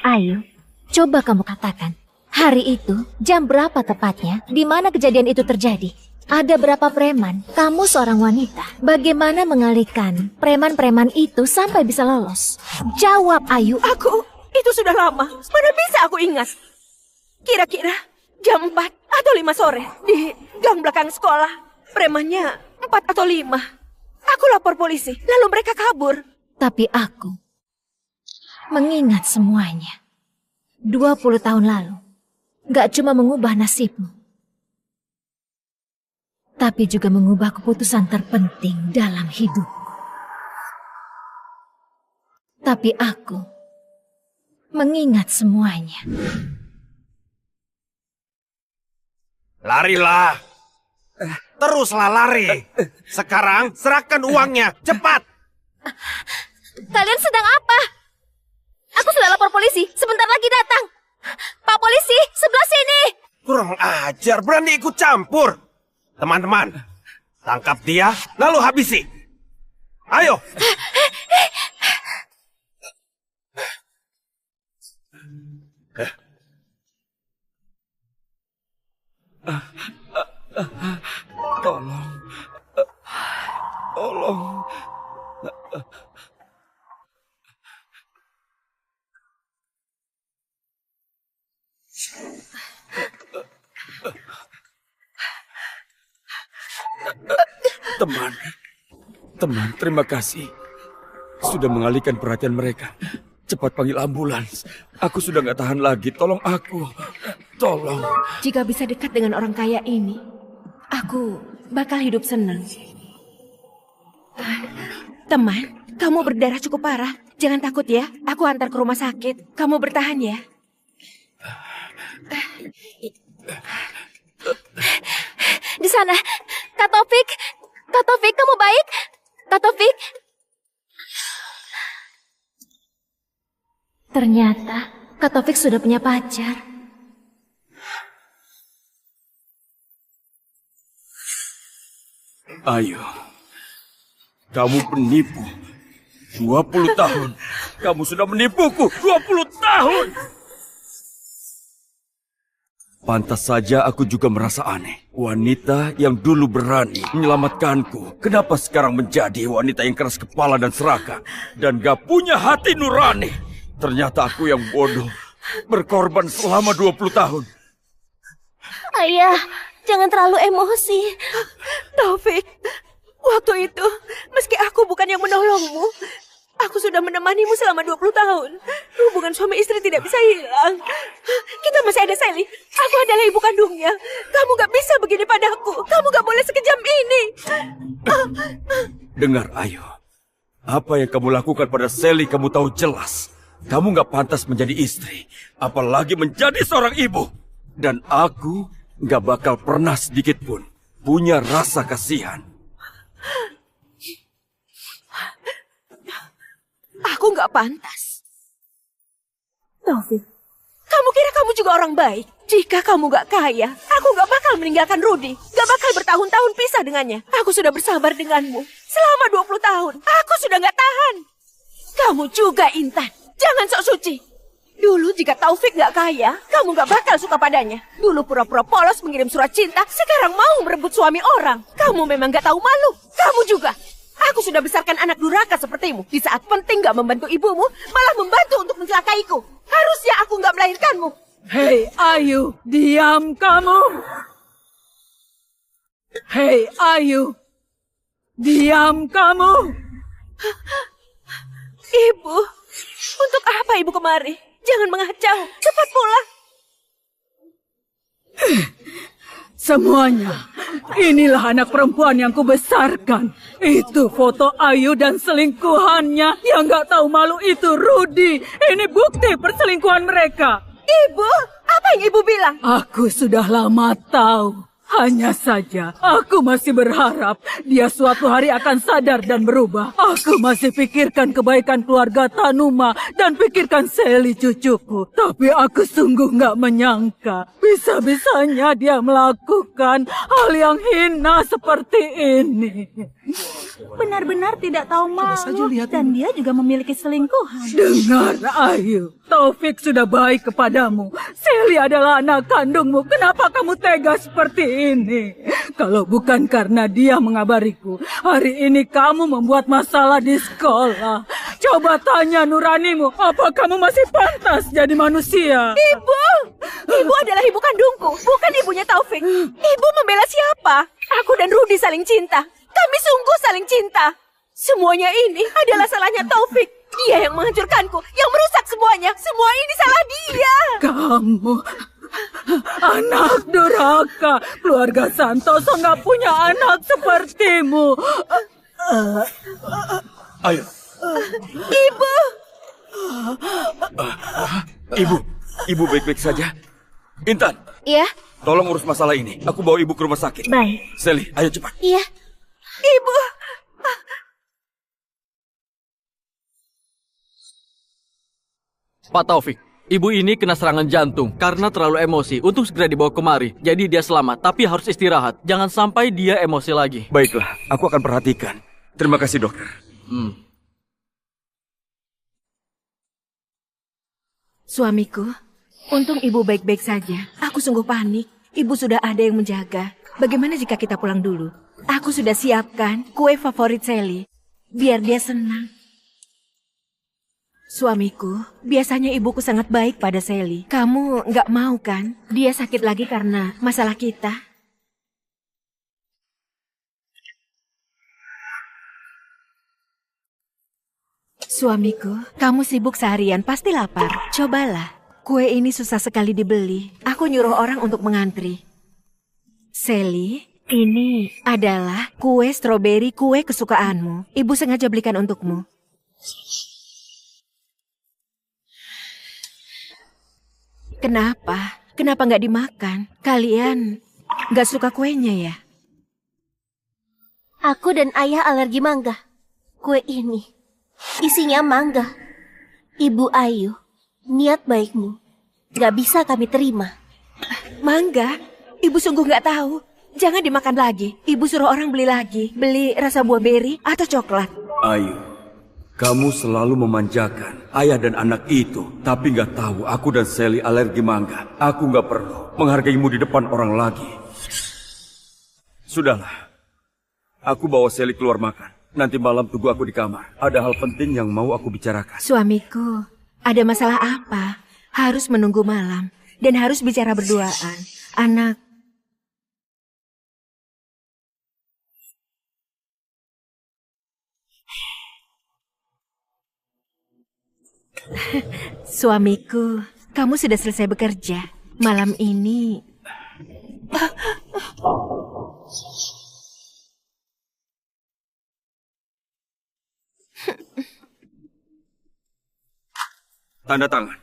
Ayu, coba kamu katakan. Hari itu, jam berapa tepatnya? Di mana kejadian itu terjadi? Ada berapa preman? Kamu seorang wanita. Bagaimana mengalihkan preman-preman itu sampai bisa lolos? Jawab, Ayu. Itu sudah lama. Mana bisa aku ingat? Kira-kira jam 4 atau 5 sore di gang belakang sekolah. Premannya 4 atau 5. Aku lapor polisi, lalu mereka kabur. Tapi aku mengingat semuanya. 20 tahun lalu, gak cuma mengubah nasibmu, tapi juga mengubah keputusan terpenting dalam hidupku. Tapi aku mengingat semuanya. Larilah. Teruslah lari. Sekarang serahkan uangnya, cepat. Kalian sedang apa? Aku sudah lapor polisi, sebentar lagi datang. Pak polisi, sebelah sini. Kurang ajar, berani ikut campur. Teman-teman, tangkap dia, lalu habisi. Ayo. Tolong. Teman, terima kasih. Sudah mengalihkan perhatian mereka. Cepat panggil ambulans. Aku sudah nggak tahan lagi. Tolong aku. Tolong. Jika bisa dekat dengan orang kaya ini, aku bakal hidup senang. Teman, kamu berdarah cukup parah. Jangan takut ya. Aku antar ke rumah sakit. Kamu bertahan ya. Di sana, Kak Taufik. Kak Taufik, kamu baik? Kak Taufik. Ternyata Kak Taufik sudah punya pacar. Ayo. Kamu penipu. 20 tahun. Kamu sudah menipuku. 20 tahun. Pantas saja aku juga merasa aneh. Wanita yang dulu berani menyelamatkanku, kenapa sekarang menjadi wanita yang keras kepala dan serakah dan gak punya hati nurani? Ternyata aku yang bodoh, berkorban selama 20 tahun. Ayah, jangan terlalu emosi. Taufik, waktu itu, meski aku bukan yang menolongmu, aku sudah menemanimu selama 20 tahun. Hubungan suami istri tidak bisa hilang. Kita masih ada Sally. Aku adalah ibu kandungnya. Kamu gak bisa begini padaku. Kamu gak boleh sekejam ini. Dengar, Ayu. Apa yang kamu lakukan pada Sally kamu tahu jelas. Kamu gak pantas menjadi istri. Apalagi menjadi seorang ibu. Dan aku gak bakal pernah sedikit pun punya rasa kasihan. Aku gak pantas. Taufik, kamu kira kamu juga orang baik? Jika kamu gak kaya, aku gak bakal meninggalkan Rudy. Gak bakal bertahun-tahun pisah dengannya. Aku sudah bersabar denganmu. Selama 20 tahun, aku sudah nggak tahan. Kamu juga, Intan. Jangan sok suci. Dulu jika Taufik nggak kaya, kamu nggak bakal suka padanya. Dulu pura-pura polos mengirim surat cinta, sekarang mau merebut suami orang. Kamu memang nggak tahu malu. Kamu juga. Aku sudah besarkan anak durhaka sepertimu. Di saat penting nggak membantu ibumu, malah membantu untuk mencelakaiku. Harusnya aku nggak melahirkanmu. Hei, Ayu, diam kamu. Hei, Ayu, diam kamu. Ibu, untuk apa ibu kemari? Jangan mengacau, cepat pulang. Semuanya, inilah anak perempuan yang kubesarkan. Itu foto Ayu dan selingkuhannya. Yang nggak tahu malu itu Rudy. Ini bukti perselingkuhan mereka. Ibu, apa yang ibu bilang? Aku sudah lama tahu. Hanya saja, aku masih berharap dia suatu hari akan sadar dan berubah. Aku masih pikirkan kebaikan keluarga Tanuma dan pikirkan Sally cucuku. Tapi aku sungguh nggak menyangka bisa-bisanya dia melakukan hal yang hina seperti ini. Benar-benar tidak tahu malu dan dia juga memiliki selingkuhan. Dengar, Ayu. Taufik sudah baik kepadamu. Sally adalah anak kandungmu. Kenapa kamu tega seperti ini? Kalau bukan karena dia mengabariku, hari ini kamu membuat masalah di sekolah. Coba tanya nuranimu, apa kamu masih pantas jadi manusia? Ibu! Ibu adalah ibu kandungku, bukan ibunya Taufik. Ibu membela siapa? Aku dan Rudy saling cinta. Kami sungguh saling cinta. Semuanya ini adalah salahnya Taufik. Dia yang menghancurkanku, yang merusak semuanya. Semua ini salah dia. Kamu anak durhaka. Keluarga Santoso nggak punya anak sepertimu. Ayo. Ibu baik-baik saja. Intan. Iya? Tolong urus masalah ini. Aku bawa ibu ke rumah sakit. Baik. Sally, ayo cepat. Iya. Ibu. Pak Taufik, ibu ini kena serangan jantung karena terlalu emosi untuk segera dibawa kemari. Jadi dia selamat, tapi harus istirahat. Jangan sampai dia emosi lagi. Baiklah, aku akan perhatikan. Terima kasih, dokter. Suamiku, untung ibu baik-baik saja. Aku sungguh panik. Ibu sudah ada yang menjaga. Bagaimana jika kita pulang dulu? Aku sudah siapkan kue favorit Sally. Biar dia senang. Suamiku, biasanya ibuku sangat baik pada Sally. Kamu nggak mau kan? Dia sakit lagi karena masalah kita. Suamiku, kamu sibuk seharian, pasti lapar. Cobalah. Kue ini susah sekali dibeli. Aku nyuruh orang untuk mengantri. Sally, ini adalah kue stroberi, kue kesukaanmu. Ibu sengaja belikan untukmu. Kenapa? Kenapa nggak dimakan? Kalian nggak suka kuenya ya? Aku dan ayah alergi mangga. Kue ini isinya mangga. Ibu Ayu, niat baikmu nggak bisa kami terima. Mangga? Ibu sungguh nggak tahu. Jangan dimakan lagi. Ibu suruh orang beli lagi. Beli rasa buah beri atau coklat. Ayu, kamu selalu memanjakan ayah dan anak itu. Tapi nggak tahu aku dan Sally alergi mangga. Aku nggak perlu menghargaimu di depan orang lagi. Sudahlah. Aku bawa Sally keluar makan. Nanti malam tunggu aku di kamar. Ada hal penting yang mau aku bicarakan. Suamiku, ada masalah apa? Harus menunggu malam. Dan harus bicara berduaan. Anak. Suamiku, kamu sudah selesai bekerja. Malam ini... Tanda tangan.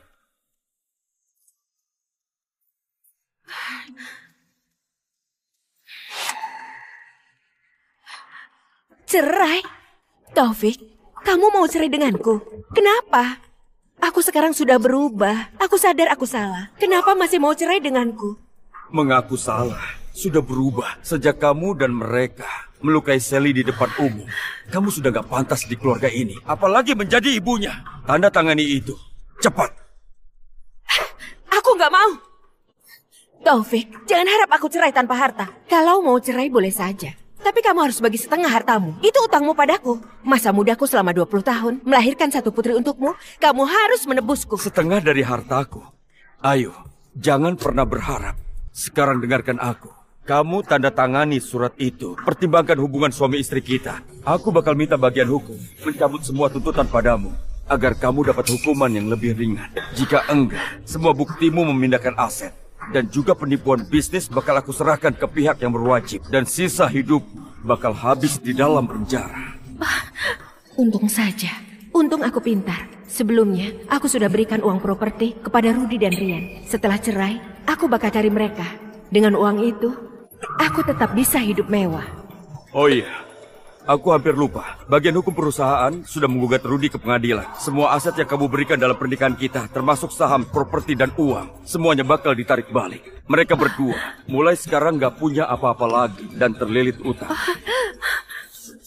Cerai? Taufik, kamu mau cerai denganku? Kenapa? Aku sekarang sudah berubah. Aku sadar aku salah. Kenapa masih mau cerai denganku? Mengaku salah. sudah berubah sejak kamu dan mereka melukai Sally di depan umum. Kamu sudah gak pantas di keluarga ini, apalagi menjadi ibunya. Tanda tangani itu, cepat. Aku nggak mau. Taufik, jangan harap aku cerai tanpa harta. Kalau mau cerai boleh saja. Tapi kamu harus bagi setengah hartamu. Itu utangmu padaku. Masa mudaku selama 20 tahun, melahirkan satu putri untukmu, kamu harus menebusku. Setengah dari hartaku. Ayo, jangan pernah berharap. Sekarang dengarkan aku. Kamu tanda tangani surat itu. Pertimbangkan hubungan suami istri kita. Aku bakal minta bagian hukum, mencabut semua tuntutan padamu, agar kamu dapat hukuman yang lebih ringan. Jika enggak, semua buktimu memindahkan aset dan juga penipuan bisnis bakal aku serahkan ke pihak yang berwajib. Dan sisa hidup bakal habis di dalam penjara. Untung saja. Untung aku pintar. Sebelumnya, aku sudah berikan uang properti kepada Rudy dan Rian. Setelah cerai, aku bakal cari mereka. Dengan uang itu, aku tetap bisa hidup mewah. Oh iya, aku hampir lupa. Bagian hukum perusahaan sudah menggugat Rudy ke pengadilan. Semua aset yang kamu berikan dalam pernikahan kita, termasuk saham, properti, dan uang, semuanya bakal ditarik balik. Mereka berdua mulai sekarang gak punya apa-apa lagi dan terlilit utang.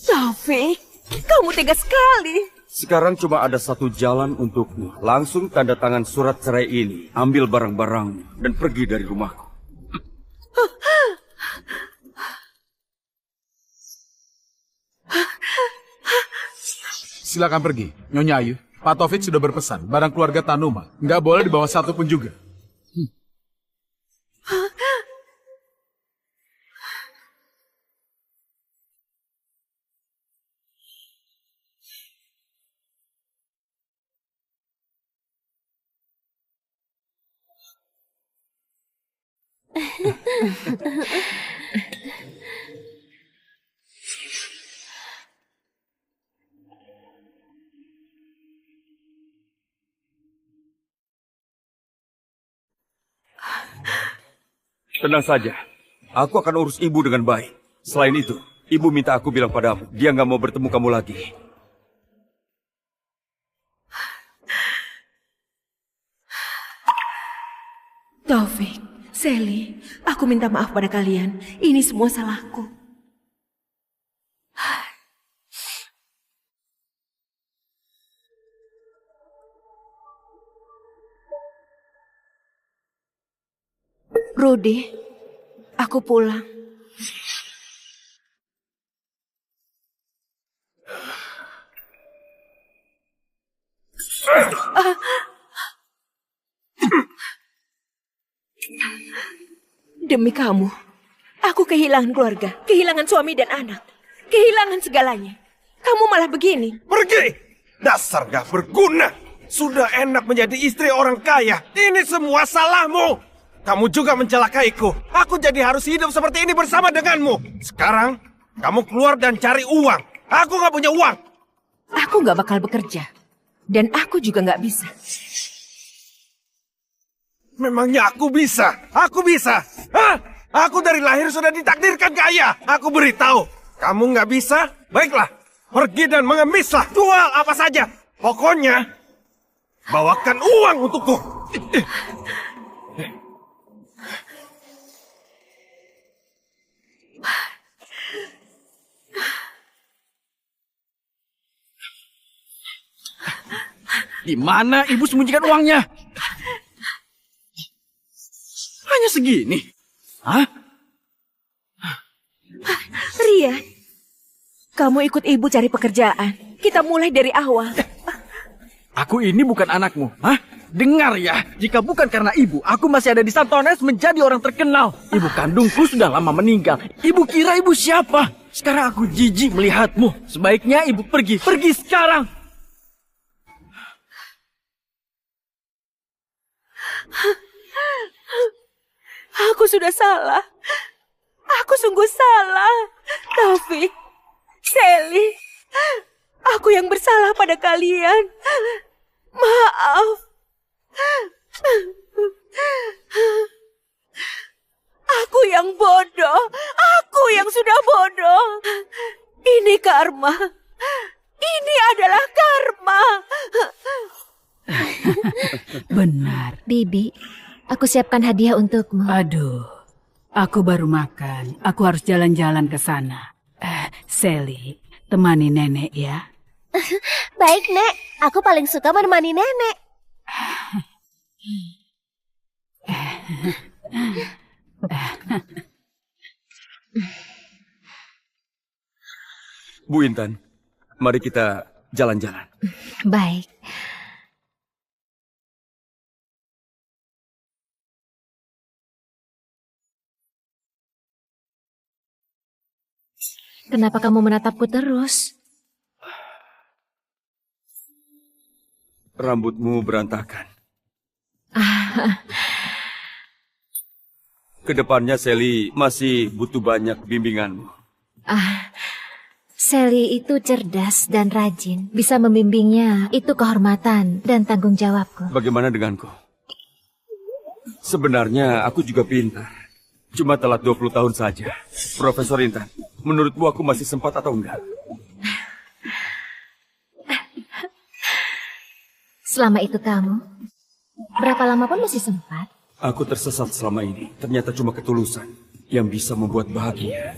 Taufik, kamu tega sekali. Sekarang cuma ada satu jalan untukmu. Langsung tanda tangan surat cerai ini, ambil barang-barangmu, dan pergi dari rumahku. Silakan pergi, Nyonya Ayu. Pak Taufik sudah berpesan, barang keluarga Tanuma nggak boleh dibawa satu pun juga. Tenang saja, aku akan urus ibu dengan baik. Selain itu, ibu minta aku bilang padamu, dia nggak mau bertemu kamu lagi. Taufik, Sally, aku minta maaf pada kalian. Ini semua salahku. Rudy, aku pulang. Demi kamu, aku kehilangan keluarga, kehilangan suami dan anak, kehilangan segalanya. Kamu malah begini. Pergi! Dasar gak berguna. Sudah enak menjadi istri orang kaya. Ini semua salahmu. Kamu juga mencelakaiku. Aku jadi harus hidup seperti ini bersama denganmu. Sekarang, kamu keluar dan cari uang. Aku gak punya uang. Aku gak bakal bekerja. Dan aku juga gak bisa. Memangnya aku bisa? Aku bisa? Hah? Aku dari lahir sudah ditakdirkan kaya. Aku beritahu. Kamu gak bisa? Baiklah. Pergi dan mengemislah. Jual apa saja. Pokoknya, bawakan uang untukku. Di mana ibu sembunyikan uangnya? Hanya segini. Hah? Rian, kamu ikut ibu cari pekerjaan. Kita mulai dari awal. Aku ini bukan anakmu. Hah? Dengar ya, jika bukan karena ibu, aku masih ada di Santones menjadi orang terkenal. Ibu kandungku sudah lama meninggal. Ibu kira ibu siapa? Sekarang aku jijik melihatmu. Sebaiknya ibu pergi. Pergi sekarang. Aku sudah salah. Aku sungguh salah. Taufik, Sally, aku yang bersalah pada kalian. Maaf. Aku yang bodoh. Aku yang sudah bodoh. Ini karma. Ini adalah karma. Benar. Bibi, aku siapkan hadiah untukmu. Aduh, Aku baru makan. Aku harus jalan-jalan ke sana. Sally, temani nenek ya. Baik, Nek. Aku paling suka menemani nenek. Bu Intan, mari kita jalan-jalan. Baik. Kenapa kamu menatapku terus? Rambutmu berantakan. Kedepannya Sally masih butuh banyak bimbinganmu. Sally itu cerdas dan rajin. Bisa membimbingnya, itu kehormatan dan tanggung jawabku. Bagaimana denganku? Sebenarnya aku juga pintar. Cuma telat 20 tahun saja. Profesor Intan, menurutmu aku masih sempat atau enggak? Selama itu kamu, berapa lama pun masih sempat. Aku tersesat selama ini. Ternyata cuma ketulusan yang bisa membuat bahagia.